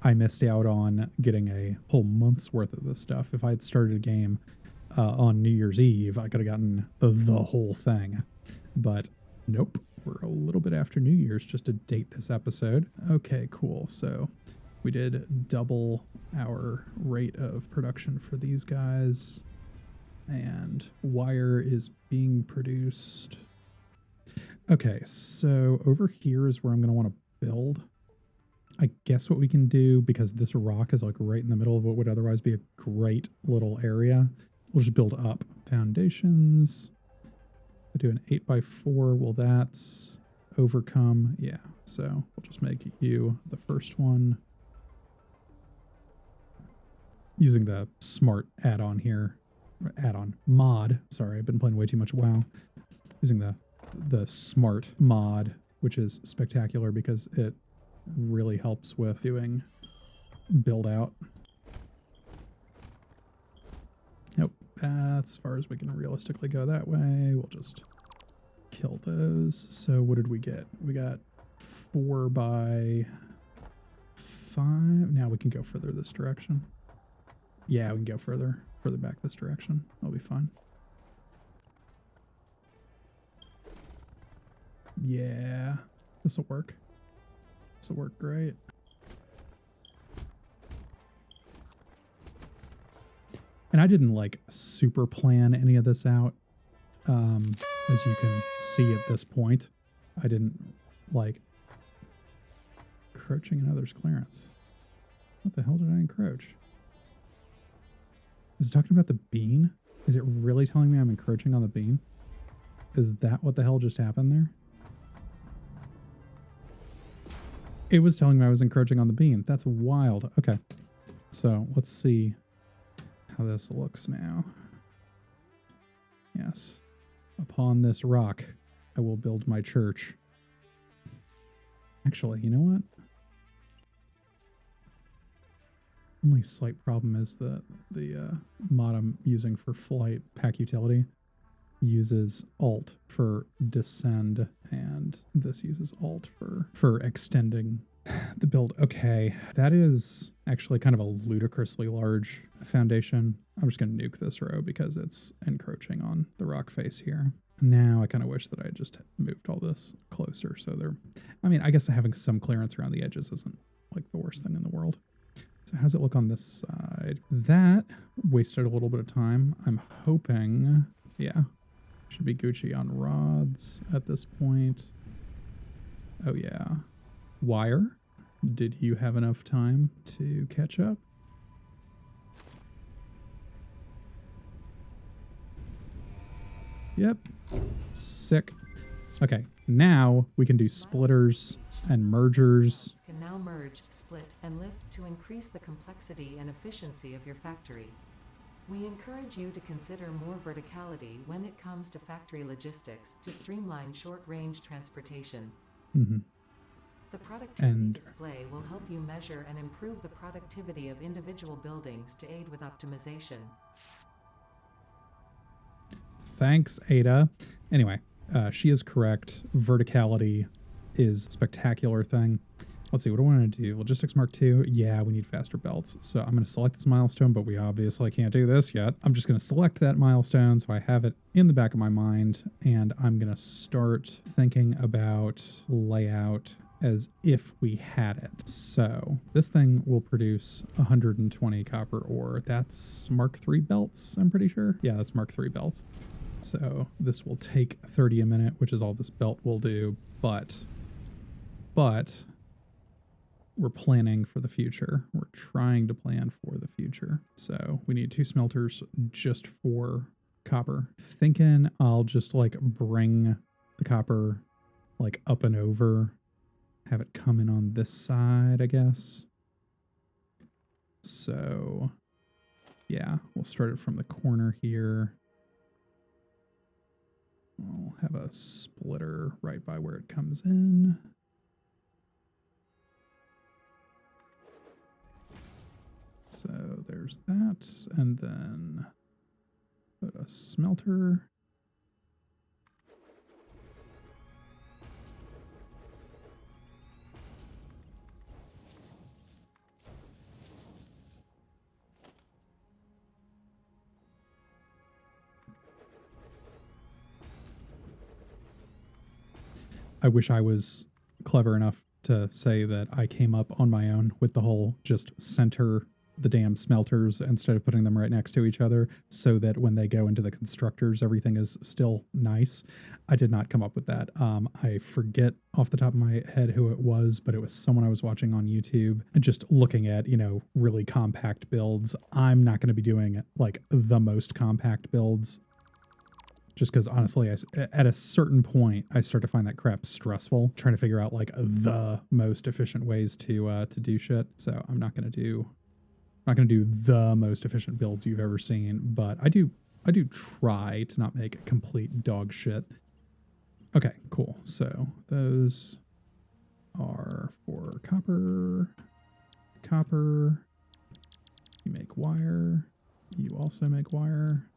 I missed out on getting a whole month's worth of this stuff. If I had started a game on New Year's Eve, I could have gotten the whole thing. But nope, we're a little bit after New Year's just to date this episode. Okay, cool. So we did double our rate of production for these guys. And wire is being produced. Okay, so over here is where I'm going to want to build. I guess what we can do, because this rock is like right in the middle of what would otherwise be a great little area, we'll just build up foundations. We'll do an 8x4. Will that overcome? Yeah. So we'll just make you the first one. Using the smart add-on here. Add-on. Mod. Sorry, I've been playing way too much WoW. Using the smart mod, which is spectacular because it really helps with doing build out. Nope, that's as far as we can realistically go that way. We'll just kill those. So what did we get? We got 4x5. Now we can go further this direction. Yeah, we can go further back this direction. That'll be fine. Yeah, this'll work. This'll work great. And I didn't like super plan any of this out. As you can see at this point, I didn't like encroaching in others' clearance. What the hell did I encroach? Is it talking about the bean? Is it really telling me I'm encroaching on the bean? Is that what the hell just happened there? It was telling me I was encroaching on the bean. That's wild. Okay. So let's see how this looks now. Yes. Upon this rock, I will build my church. Actually, you know what? Only slight problem is that the mod I'm using for flight pack utility uses alt for descend, and this uses alt for extending the build. Okay, that is actually kind of a ludicrously large foundation. I'm just going to nuke this row because it's encroaching on the rock face here. Now I kind of wish that I had just moved all this closer so they're, I mean, I guess having some clearance around the edges isn't like the worst thing in the world. So how's it look on this side? That wasted a little bit of time. I'm hoping, yeah, should be Gucci on rods at this point. Oh yeah. Wire, did you have enough time to catch up? Yep. Sick. Okay, now we can do splitters and mergers. Can now merge, split, and lift to increase the complexity and efficiency of your factory. We encourage you to consider more verticality when it comes to factory logistics to streamline short-range transportation. Mm-hmm. The productivity display will help you measure and improve the productivity of individual buildings to aid with optimization. Thanks, Ada. Anyway, she is correct. Verticality is a spectacular thing. Let's see, what do I want to do? Logistics Mark II. Yeah, we need faster belts. So I'm going to select this milestone, but we obviously can't do this yet. I'm just going to select that milestone so I have it in the back of my mind, and I'm going to start thinking about layout as if we had it. So this thing will produce 120 copper ore. That's Mark III belts, I'm pretty sure. Yeah, that's Mark III belts. So this will take 30 a minute, which is all this belt will do, but we're planning for the future. We're trying to plan for the future. So we need 2 smelters just for copper. Thinking I'll just like bring the copper like up and over, have it come in on this side, I guess. So yeah, we'll start it from the corner here. We'll have a splitter right by where it comes in. So there's that, and then put a smelter. I wish I was clever enough to say that I came up on my own with the whole just center the damn smelters instead of putting them right next to each other so that when they go into the constructors, everything is still nice. I did not come up with that. I forget off the top of my head who it was, but it was someone I was watching on YouTube and just looking at, really compact builds. I'm not going to be doing like the most compact builds. Just because honestly, at a certain point, I start to find that crap stressful, trying to figure out like the most efficient ways to do shit. So I'm not gonna do the most efficient builds you've ever seen, but I do try to not make complete dog shit. Okay, cool. So those are for copper. You make wire. You also make wire.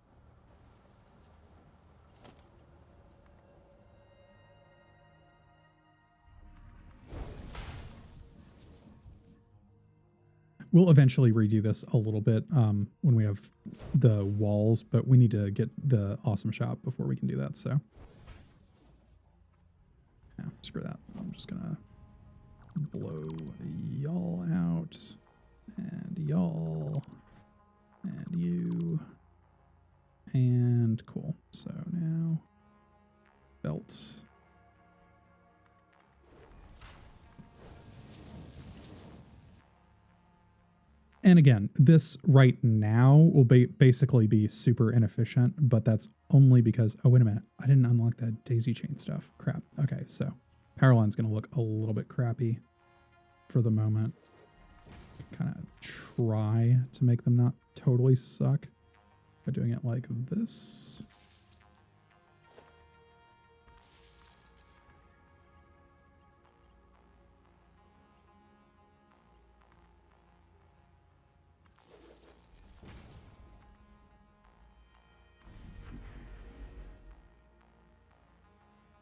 We'll eventually redo this a little bit when we have the walls, but we need to get the awesome shop before we can do that, so. Yeah, screw that. I'm just gonna blow y'all out, and y'all, and you, and cool. So now, belt. And again, this right now will basically be super inefficient, but that's only because, oh, wait a minute. I didn't unlock that daisy chain stuff. Crap. Okay, so power line's going to look a little bit crappy for the moment. Kind of try to make them not totally suck by doing it like this.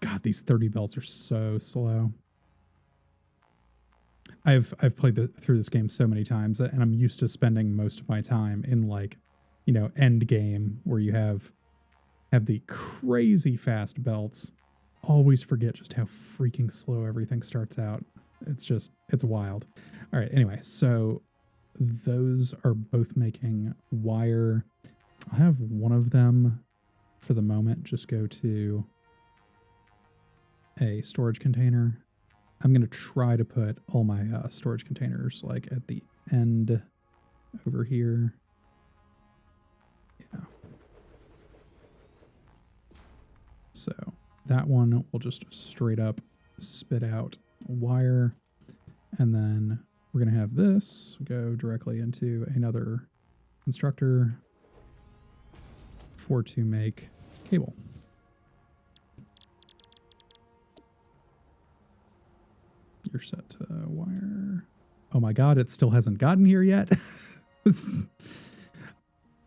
God, these 30 belts are so slow. I've played through this game so many times, and I'm used to spending most of my time in like, end game where you have the crazy fast belts. Always forget just how freaking slow everything starts out. It's wild. All right, anyway, so those are both making wire. I'll have one of them for the moment just go to a storage container. I'm going to try to put all my storage containers like at the end over here. Yeah. So that one will just straight up spit out wire. And then we're going to have this go directly into another constructor to make cable. You're set to wire. Oh my God, it still hasn't gotten here yet.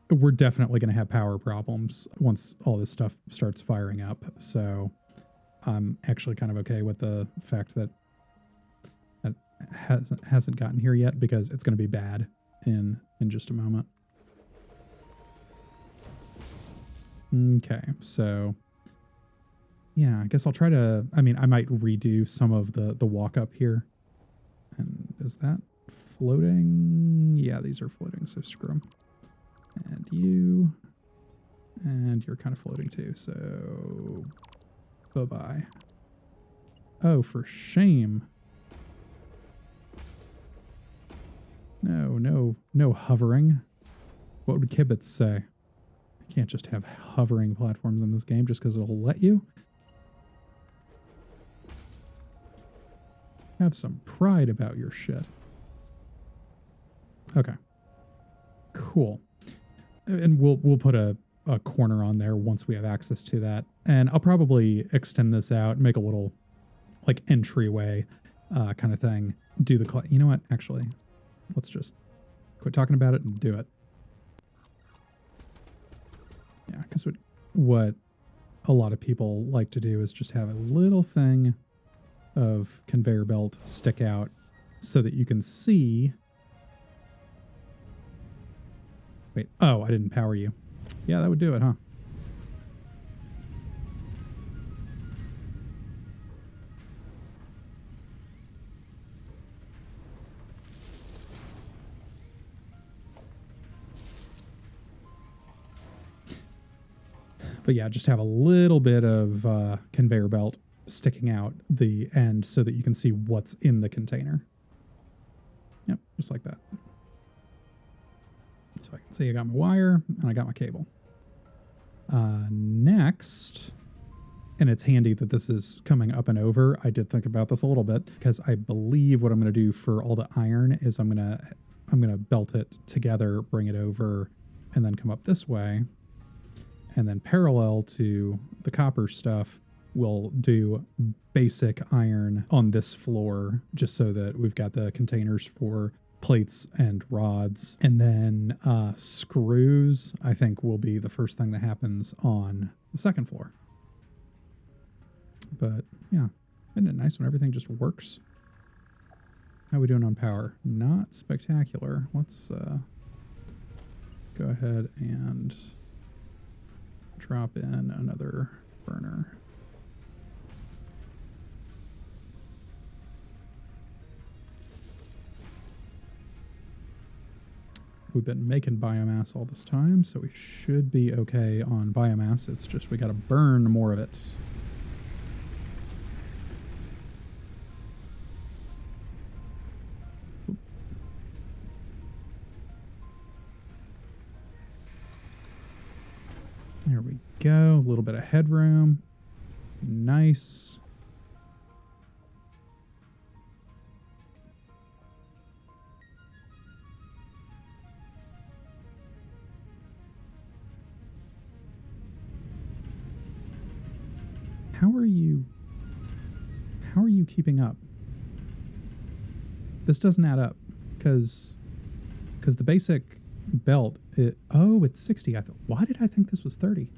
We're definitely going to have power problems once all this stuff starts firing up. So I'm actually kind of okay with the fact that it hasn't gotten here yet, because it's going to be bad in just a moment. Okay, so yeah, I guess I'll try to, I might redo some of the walk up here. And is that floating? Yeah, these are floating, so screw them. And you're kind of floating too, so bye-bye. Oh, for shame. No hovering. What would Kibitz say? I can't just have hovering platforms in this game just because it'll let you. Have some pride about your shit. Okay. Cool. And we'll put a corner on there once we have access to that. And I'll probably extend this out, make a little like entryway kind of thing. Do the, you know what? Actually, let's just quit talking about it and do it. Yeah, because what a lot of people like to do is just have a little thing of conveyor belt stick out so that you can see. Wait, oh, I didn't power you. Yeah, that would do it, huh? But yeah, just have a little bit of conveyor belt sticking out the end so that you can see what's in the container. Yep, just like that. So I can see I got my wire and I got my cable. Next, and it's handy that this is coming up and over. I did think about this a little bit because I believe what I'm going to do for all the iron is I'm going to belt it together, bring it over, and then come up this way. And then parallel to the copper stuff, we'll do basic iron on this floor just so that we've got the containers for plates and rods. And then screws, I think, will be the first thing that happens on the second floor. But yeah, isn't it nice when everything just works? How are we doing on power? Not spectacular. Let's go ahead and drop in another burner. We've been making biomass all this time, so we should be okay on biomass. It's just we got to burn more of it. There we go. A little bit of headroom. Nice. How are you keeping up? This doesn't add up because the basic belt, it's 60. Why did I think this was 30?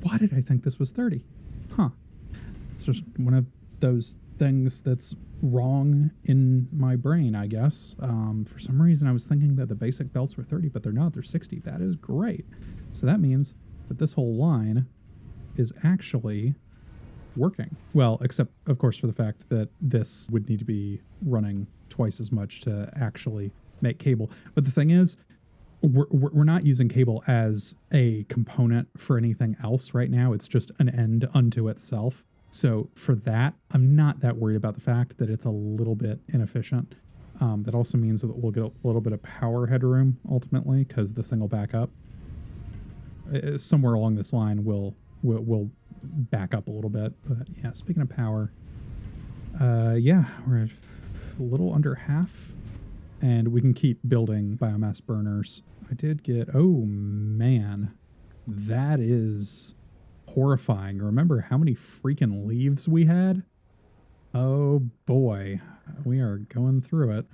Why did I think this was 30? Huh. It's just one of those things that's wrong in my brain, I guess. For some reason, I was thinking that the basic belts were 30, but they're not. They're 60. That is great. So that means that this whole line is actually working. Well, except, of course, for the fact that this would need to be running twice as much to actually make cable. But the thing is, we're not using cable as a component for anything else right now. It's just an end unto itself. So for that, I'm not that worried about the fact that it's a little bit inefficient. That also means that we'll get a little bit of power headroom ultimately because this thing will back up. Somewhere along this line, we'll back up a little bit. But yeah, speaking of power, yeah, we're at a little under half. And we can keep building biomass burners. I did get, oh man, that is horrifying. Remember how many freaking leaves we had? Oh boy, we are going through it.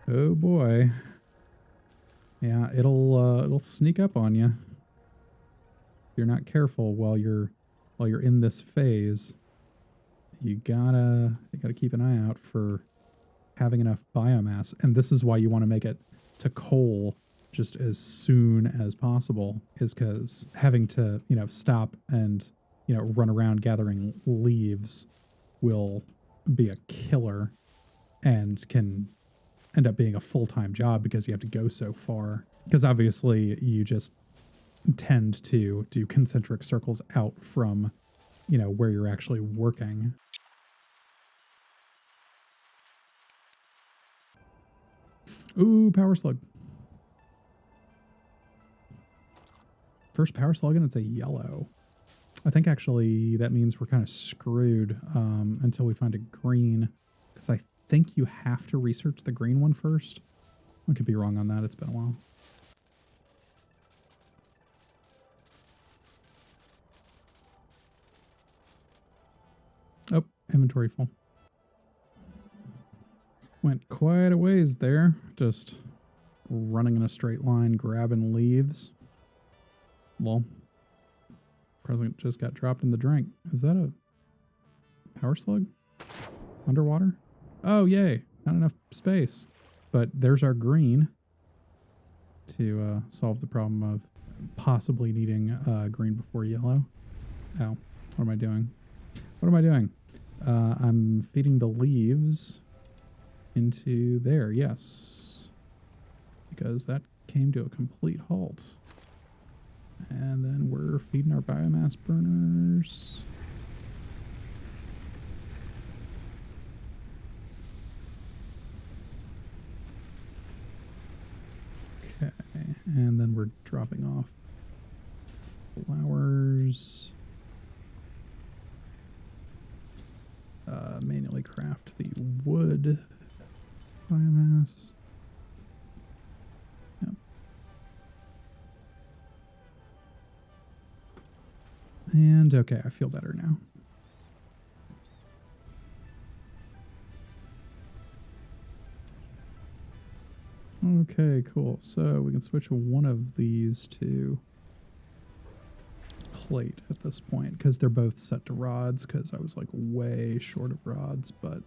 Oh boy. Yeah, it'll sneak up on you. If you're not careful while you're in this phase. You gotta keep an eye out for having enough biomass, and this is why you want to make it to coal just as soon as possible, is because having to stop and run around gathering leaves will be a killer and can end up being a full-time job because you have to go so far, because obviously you just tend to do concentric circles out from where you're actually working. Ooh, power slug. First power slug, and it's a yellow. I think actually that means we're kind of screwed until we find a green, because I think you have to research the green one first. I could be wrong on that. It's been a while. Oh, inventory full. Went quite a ways there, just running in a straight line, grabbing leaves. Well, President just got dropped in the drink. Is that a power slug? Underwater? Oh, yay. Not enough space. But there's our green to solve the problem of possibly needing green before yellow. Oh, what am I doing? What am I doing? I'm feeding the leaves into there, yes. Because that came to a complete halt. And then we're feeding our biomass burners. Okay, and then we're dropping off flowers. Manually craft the wood biomass. Yep. And okay, I feel better now. Okay, cool. So we can switch one of these to plate at this point because they're both set to rods because I was like way short of rods, but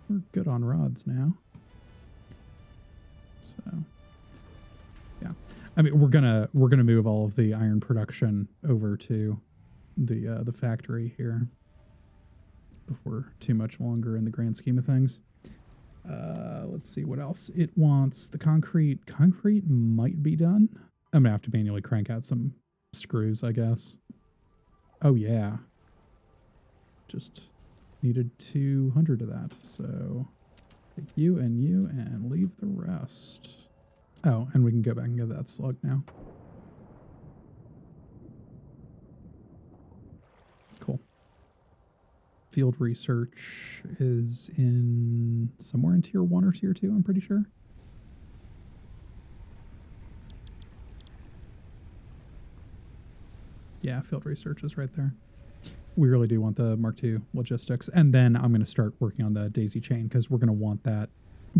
we're good on rods now. So yeah, I mean we're gonna move all of the iron production over to the factory here before too much longer in the grand scheme of things. Let's see what else it wants. The concrete might be done. I'm gonna have to manually crank out some screws, I guess. Oh yeah, just needed 200 of that, so take you and leave the rest. Oh, and we can go back and get that slug now. Cool. Field research is in somewhere in tier 1 or tier 2, I'm pretty sure. Yeah, field research is right there. We really do want the Mark II logistics. And then I'm going to start working on the daisy chain because we're going to want that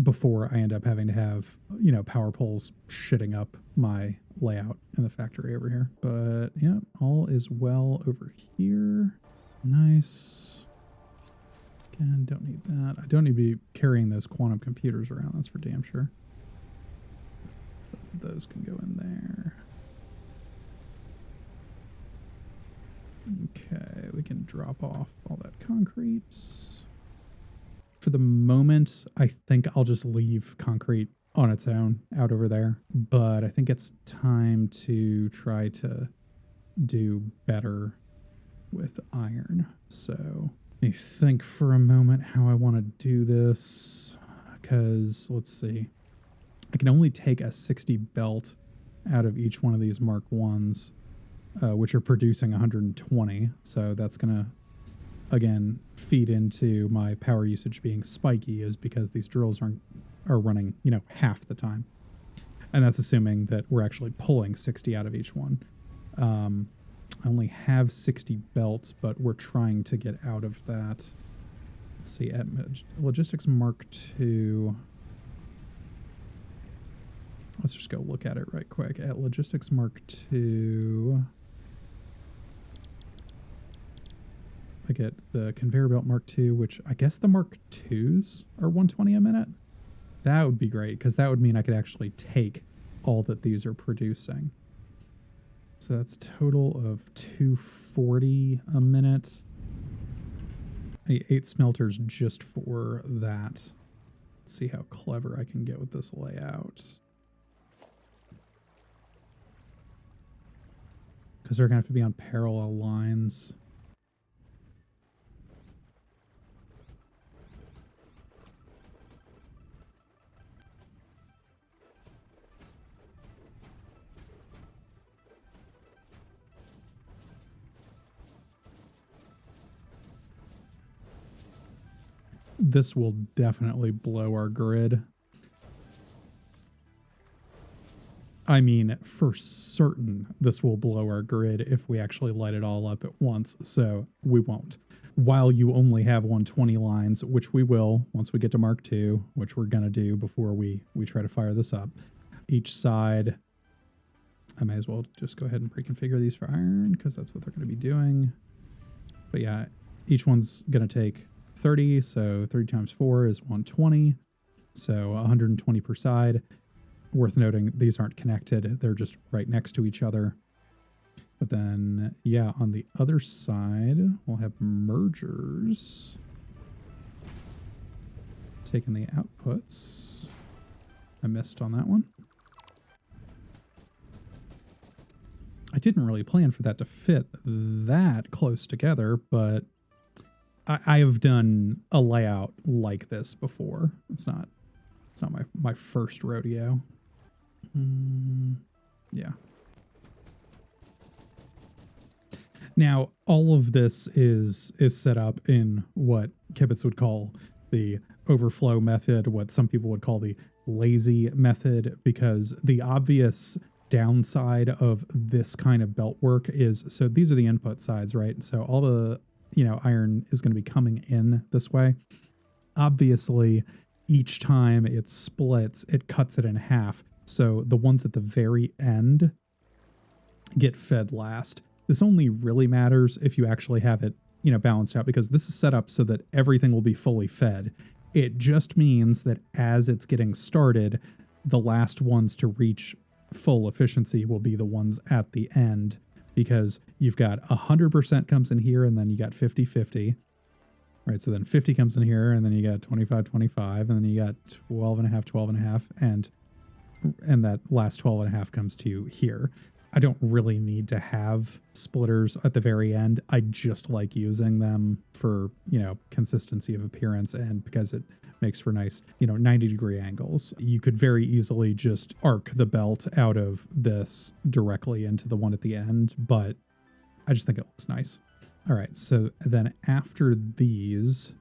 before I end up having to have, you know, power poles shitting up my layout in the factory over here. But yeah, all is well over here. Nice. Again, don't need that. I don't need to be carrying those quantum computers around. That's for damn sure. Those can go in there. Okay, we can drop off all that concrete. For the moment, I think I'll just leave concrete on its own out over there. But I think it's time to try to do better with iron. So let me think for a moment how I want to do this. Because, let's see. I can only take a 60 belt out of each one of these Mark 1s. Which are producing 120. So that's going to, again, feed into my power usage being spiky is because these drills are running, you know, half the time. And that's assuming that we're actually pulling 60 out of each one. I only have 60 belts, but we're trying to get out of that. Let's see, at Logistics Mark II. Let's just go look at it right quick. At Logistics Mark II... I get the conveyor belt Mark II, which I guess the Mark IIs are 120 a minute. That would be great because that would mean I could actually take all that these are producing. So that's a total of 240 a minute. I need 8 smelters just for that. Let's see how clever I can get with this layout. Because they're going to have to be on parallel lines. This will definitely blow our grid. I mean, for certain, this will blow our grid if we actually light it all up at once, so we won't. While you only have 120 lines, which we will once we get to Mark II, which we're going to do before we try to fire this up. Each side, I may as well just go ahead and pre-configure these for iron, because that's what they're going to be doing. But yeah, each one's going to take 30, so 30 times 4 is 120, so 120 per side. Worth noting, these aren't connected, they're just right next to each other. But then, yeah, on the other side, we'll have mergers. Taking the outputs. I missed on that one. I didn't really plan for that to fit that close together, but I have done a layout like this before. It's not my first rodeo. Yeah. Now, all of this is set up in what Kibitz would call the overflow method, what some people would call the lazy method, because the obvious downside of this kind of belt work is, so these are the input sides, right? So all the, iron is going to be coming in this way. Obviously, each time it splits, it cuts it in half. So the ones at the very end get fed last. This only really matters if you actually have it, balanced out, because this is set up so that everything will be fully fed. It just means that as it's getting started, the last ones to reach full efficiency will be the ones at the end, because you've got 100% comes in here, and then you got 50-50. Right, so then 50 comes in here, and then you got 25-25, and then you got 12.5, and that last 12.5 comes to here. I don't really need to have splitters at the very end. I just like using them for, consistency of appearance, and because it makes for nice, 90-degree angles. You could very easily just arc the belt out of this directly into the one at the end, but I just think it looks nice. All right, so then after these,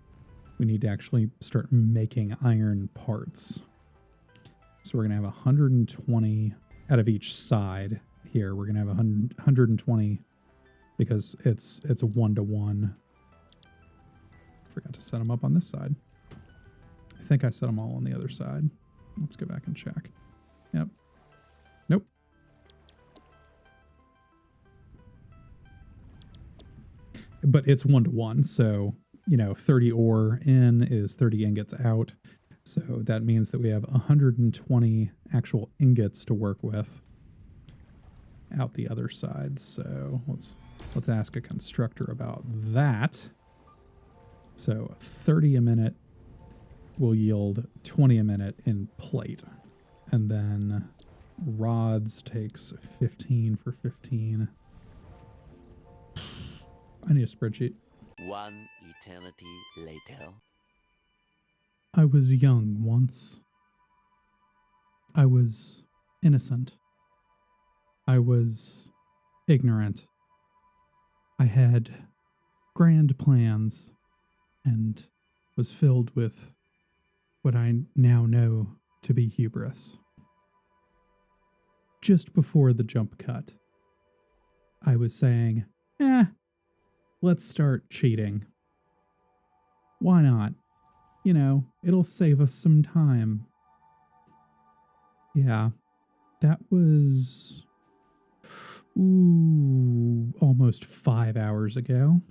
we need to actually start making iron parts. So we're going to have 120 out of each side. Here we're gonna have 120 because it's a 1-to-1. Forgot to set them up on this side. I think I set them all on the other side. Let's go back and check. Yep. Nope. But it's 1-to-1, so 30 ore in is 30 ingots out. So that means that we have 120 actual ingots to work with out the other side. So let's ask a constructor about that. So 30 a minute will yield 20 a minute in plate, and then rods takes 15 for 15. I need a spreadsheet. One eternity later. I was young once. I was innocent. I was ignorant. I had grand plans and was filled with what I now know to be hubris. Just before the jump cut, I was saying, let's start cheating. Why not? It'll save us some time. Yeah, that was almost 5 hours ago.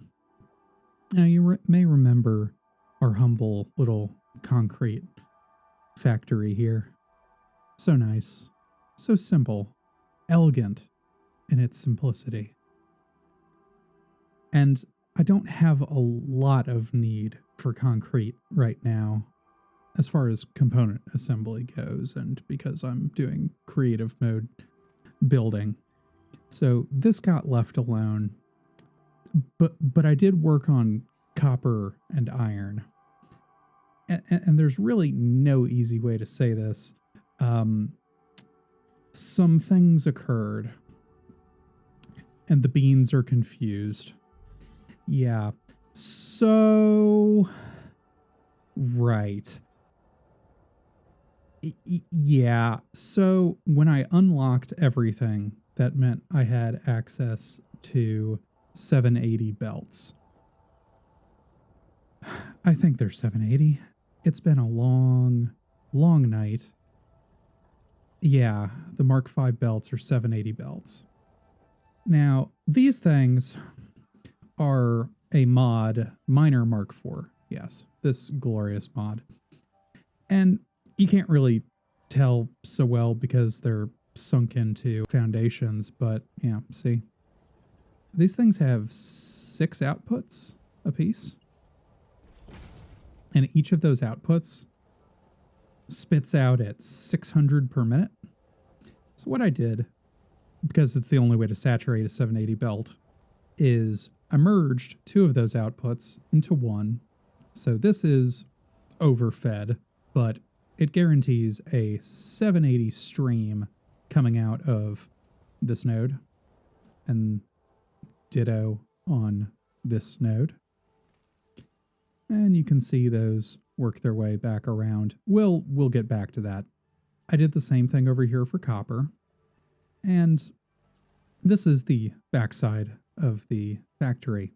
Now, you may remember our humble little concrete factory here. So nice, so simple, elegant in its simplicity. And I don't have a lot of need for concrete right now, as far as component assembly goes, and because I'm doing creative mode building. So this got left alone, but I did work on copper and iron. And there's really no easy way to say this. Some things occurred, and the beans are confused. Yeah, so... Right. Yeah, so when I unlocked everything, that meant I had access to 780 belts. I think they're 780. It's been a long, long night. Yeah, the Mark V belts are 780 belts. Now, these things are a mod, Miner Mark IV. Yes, this glorious mod. And you can't really tell so well because they're sunk into foundations, but yeah, see? These things have 6 outputs apiece. And each of those outputs spits out at 600 per minute. So what I did because it's the only way to saturate a 780 belt, is I merged two of those outputs into one. So this is overfed, but it guarantees a 780 stream coming out of this node, and ditto on this node. And you can see those work their way back around. We'll get back to that. I did the same thing over here for copper. And this is the backside of the factory.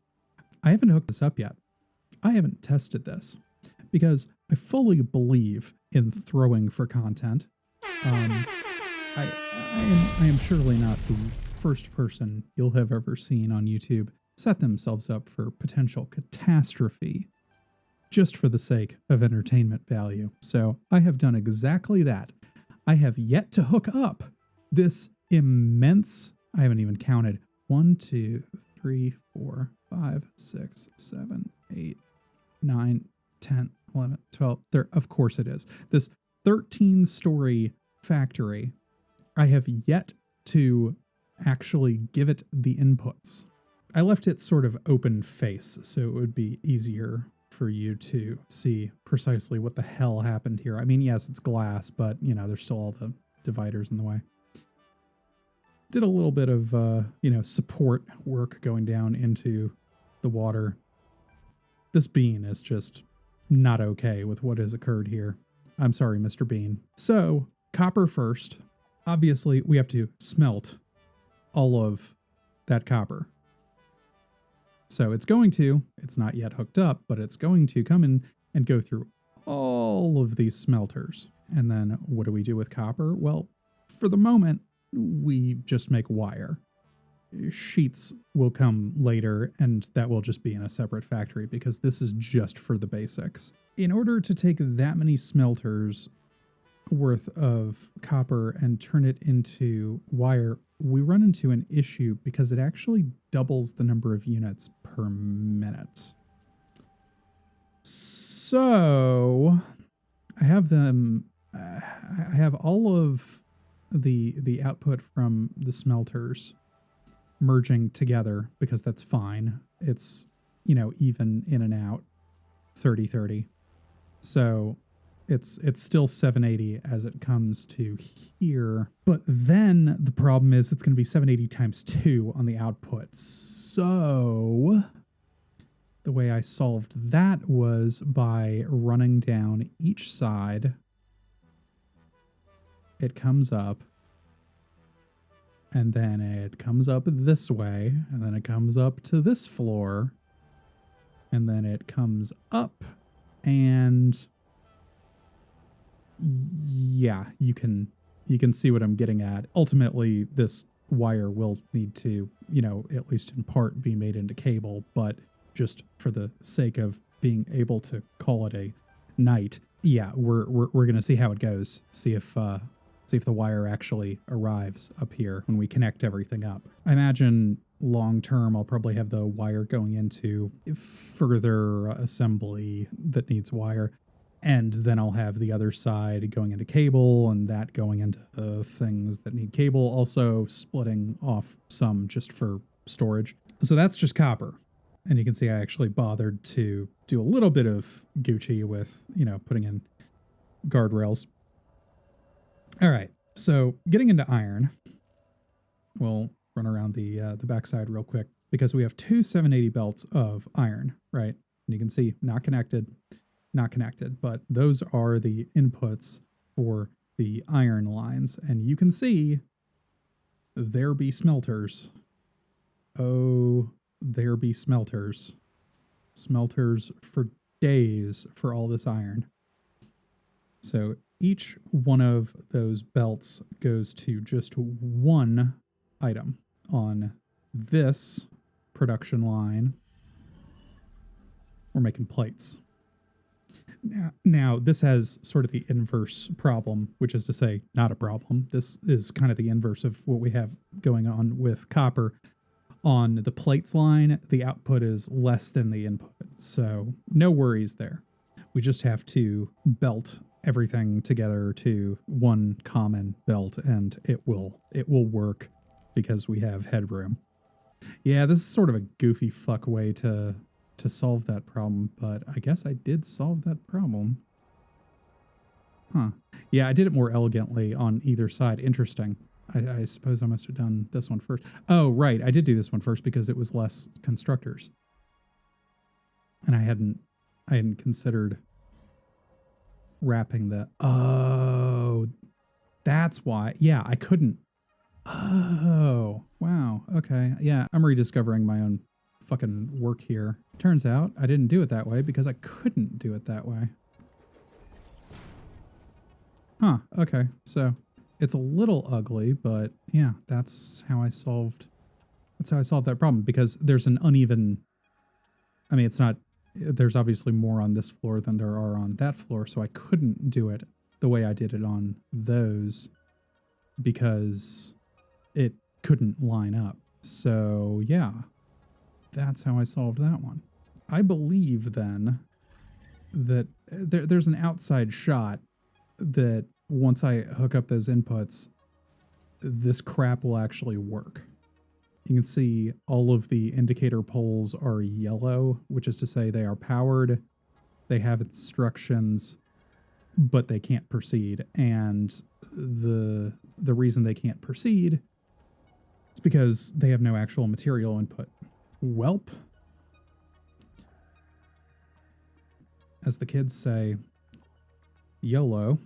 I haven't hooked this up yet. I haven't tested this because I fully believe in throwing for content. I am surely not the first person you'll have ever seen on YouTube set themselves up for potential catastrophe just for the sake of entertainment value. So I have done exactly that. I have yet to hook up this immense, I haven't even counted, 1, 2, 3, 4, 5, 6, 7, 8, 9, 10, 11, 12. There, of course it is. This 13-story factory. I have yet to actually give it the inputs. I left it sort of open face, so it would be easier for you to see precisely what the hell happened here. I mean, yes, it's glass, but, you know, there's still all the dividers in the way. Did a little bit of, support work going down into the water. This bean is just not okay with what has occurred here. I'm sorry, Mr. Bean. So, copper first. Obviously, we have to smelt all of that copper. So it's not yet hooked up, but it's going to come in and go through all of these smelters. And then what do we do with copper? Well, for the moment, we just make wire. Sheets will come later, and that will just be in a separate factory because this is just for the basics. In order to take that many smelters worth of copper and turn it into wire, we run into an issue because it actually doubles the number of units per minute. So I have all of the output from the smelters merging together because that's fine. It's, even in and out, 30-30. So it's still 780 as it comes to here. But then the problem is it's going to be 780 times 2 on the output. So the way I solved that was by running down each side. It comes up, and then it comes up this way, and then it comes up to this floor, and then it comes up, and yeah, you can see what I'm getting at. Ultimately, this wire will need to, at least in part be made into cable, but just for the sake of being able to call it a night, yeah, we're going to see how it goes. See if the wire actually arrives up here when we connect everything up. I imagine long term, I'll probably have the wire going into further assembly that needs wire. And then I'll have the other side going into cable and that going into things that need cable, also splitting off some just for storage. So that's just copper. And you can see I actually bothered to do a little bit of Gucci with, putting in guardrails. All right, so getting into iron, we'll run around the backside real quick because we have two 780 belts of iron, right? And you can see not connected, but those are the inputs for the iron lines. And you can see there be smelters. Oh, there be smelters. Smelters for days for all this iron. So each one of those belts goes to just one item on this production line. We're making plates. Now, this has sort of the inverse problem, which is to say, not a problem. This is kind of the inverse of what we have going on with copper. On the plates line, the output is less than the input, so no worries there. We just have to belt everything together to one common belt, and it will work because we have headroom. Yeah, this is sort of a goofy fuck way to solve that problem, but I guess I did solve that problem. Huh. Yeah, I did it more elegantly on either side. Interesting. I suppose I must have done this one first. Oh, right. I did do this one first because it was less constructors. And I hadn't considered wrapping the... Oh, that's why. Yeah, I couldn't. Oh, wow. Okay. Yeah, I'm rediscovering my own fucking work here. Turns out I didn't do it that way because I couldn't do it that way. Huh, okay. So it's a little ugly, but yeah, that's how I solved that problem, because there's an uneven, I mean, it's not, there's obviously more on this floor than there are on that floor, so I couldn't do it the way I did it on those because it couldn't line up. So yeah, that's how I solved that one. I believe then that there's an outside shot that once I hook up those inputs, this crap will actually work. You can see all of the indicator poles are yellow, which is to say they are powered, they have instructions, but they can't proceed. And the reason they can't proceed is because they have no actual material input. Welp. As the kids say, YOLO.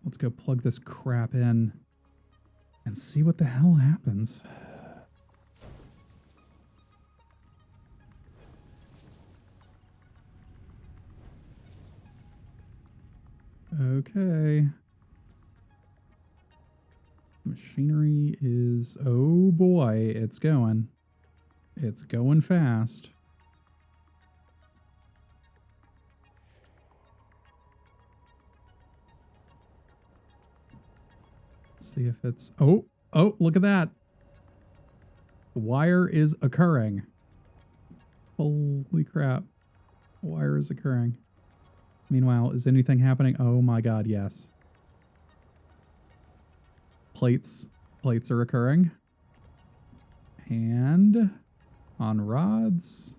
Let's go plug this crap in and see what the hell happens. Okay. Machinery is... Oh boy, it's going. It's going fast. See if it's... Oh, look at that. Wire is occurring. Holy crap. Wire is occurring. Meanwhile, is anything happening? Oh my god, yes. Plates are occurring. And on rods.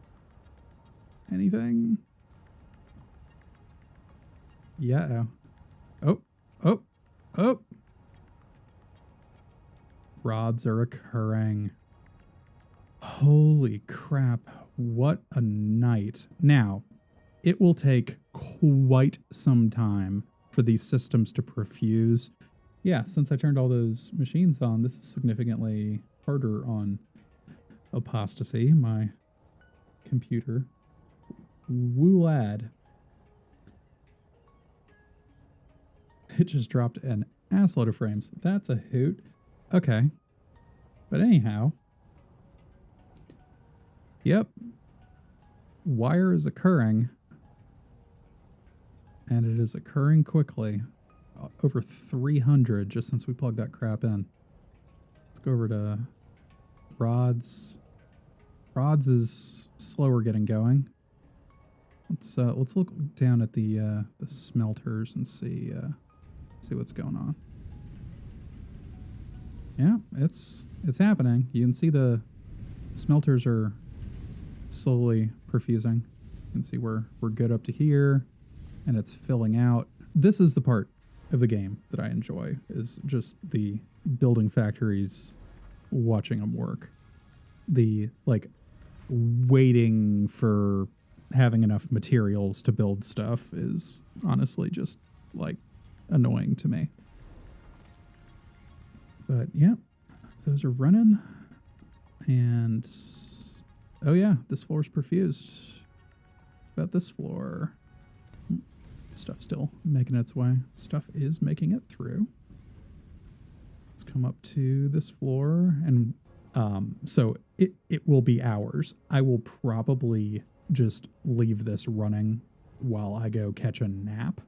Anything? Yeah. Oh. Rods are occurring. Holy crap. What a night. Now, it will take quite some time for these systems to perfuse. Yeah, since I turned all those machines on, this is significantly harder on Apostasy, my computer. Woo lad. It just dropped an assload of frames. That's a hoot. Okay. But anyhow. Yep. Wire is occurring. And it is occurring quickly. Over 300 just since we plugged that crap in. Let's go over to rods. Rods is slower getting going. Let's look down at the smelters and see what's going on. Yeah, it's happening. You can see the smelters are slowly perfusing. You can see we're good up to here, and it's filling out. This is the part of the game that I enjoy, is just the building factories, watching them work. The, like, waiting for having enough materials to build stuff is honestly just, like, annoying to me. But yeah, those are running. And oh yeah, this floor is perfused. About this floor. Stuff still making its way. Stuff is making it through. Let's come up to this floor, and so it will be hours. I will probably just leave this running while I go catch a nap.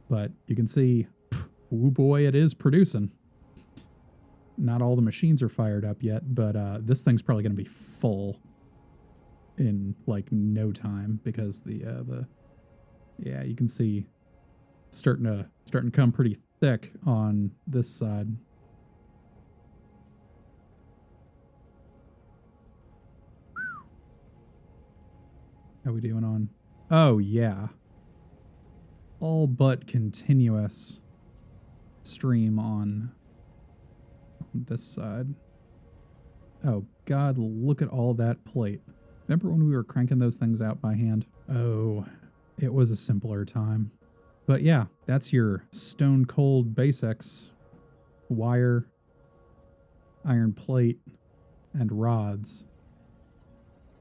But you can see, oh boy, it is producing. Not all the machines are fired up yet, but this thing's probably going to be full in like no time, because the Yeah, you can see starting to come pretty thick on this side. How we doing on? Oh yeah. All but continuous stream on this side. Oh God, look at all that plate. Remember when we were cranking those things out by hand? Oh, it was a simpler time. But yeah, that's your stone cold basics. Wire, iron plate, and rods.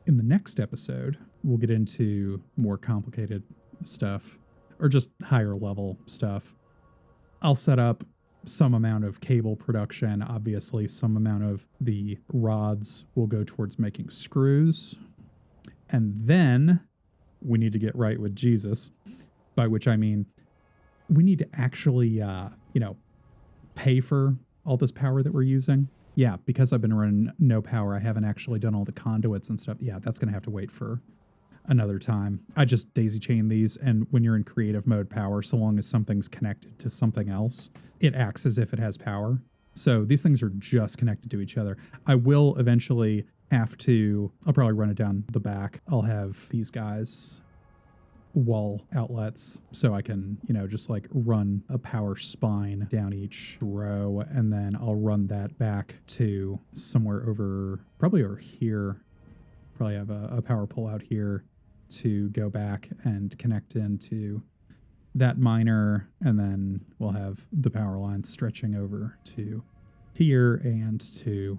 In the next episode, we'll get into more complicated stuff, or just higher level stuff. I'll set up some amount of cable production. Obviously, some amount of the rods will go towards making screws. And then we need to get right with Jesus, by which I mean we need to actually, pay for all this power that we're using. Yeah, because I've been running no power, I haven't actually done all the conduits and stuff. Yeah, that's going to have to wait for another time. I just daisy chain these, and when you're in creative mode power, so long as something's connected to something else, it acts as if it has power. So these things are just connected to each other. I will eventually have to, I'll probably run it down the back. I'll have these guys wall outlets so I can, just like run a power spine down each row, and then I'll run that back to somewhere probably over here. Probably have a power pole out here to go back and connect into that miner, and then we'll have the power lines stretching over to here and to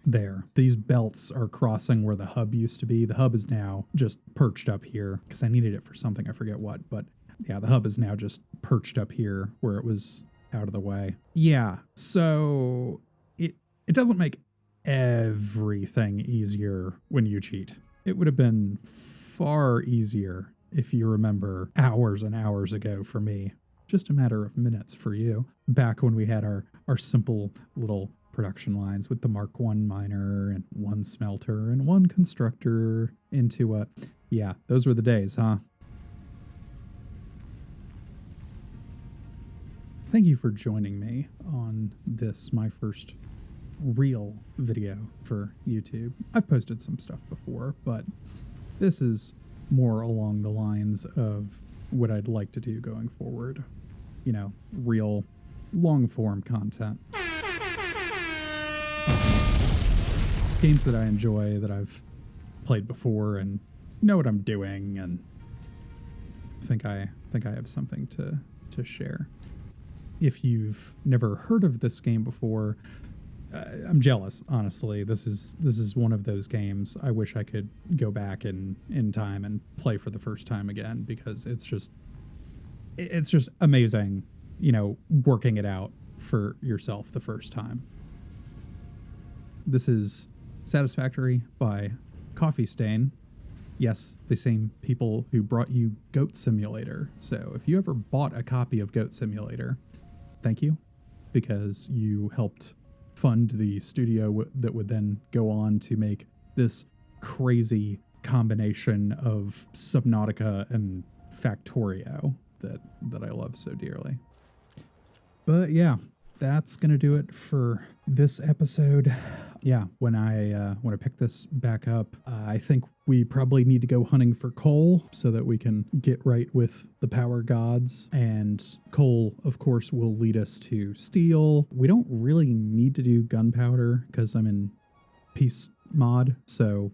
there. These belts are crossing where the hub used to be. The hub is now just perched up here because I needed it for something. I forget what, but yeah, the hub is now just perched up here where it was out of the way. Yeah, so it doesn't make everything easier when you cheat. It would have been far easier if you remember hours and hours ago for me. Just a matter of minutes for you. Back when we had our simple little production lines with the Mark I miner and one smelter and one constructor into a... Yeah, those were the days, huh? Thank you for joining me on this, my first real video for YouTube. I've posted some stuff before, but this is more along the lines of what I'd like to do going forward. Real long form content. Games that I enjoy, that I've played before and know what I'm doing, and think I have something to share. If you've never heard of this game before, I'm jealous, honestly. This is one of those games I wish I could go back in time and play for the first time again, because it's just amazing, working it out for yourself the first time. This is Satisfactory by Coffee Stain. Yes, the same people who brought you Goat Simulator. So if you ever bought a copy of Goat Simulator, thank you, because you helped fund the studio that would then go on to make this crazy combination of Subnautica and Factorio that I love so dearly. But yeah, that's gonna do it for this episode. Yeah, when I pick this back up, I think we probably need to go hunting for coal so that we can get right with the power gods. And coal, of course, will lead us to steel. We don't really need to do gunpowder because I'm in peace mod, so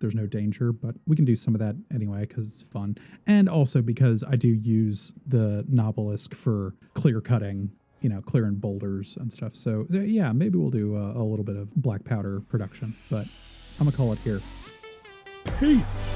there's no danger, but we can do some of that anyway because it's fun. And also because I do use the Nobelisk for clear cutting, clearing boulders and stuff. So yeah, maybe we'll do a little bit of black powder production, but I'm gonna call it here. Peace.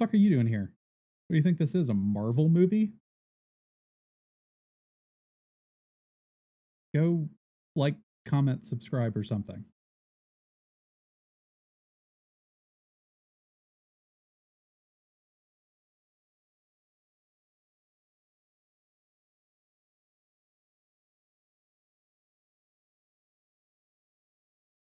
Fuck are you doing here? What do you think this is? A Marvel movie? Go like, comment, subscribe, or something.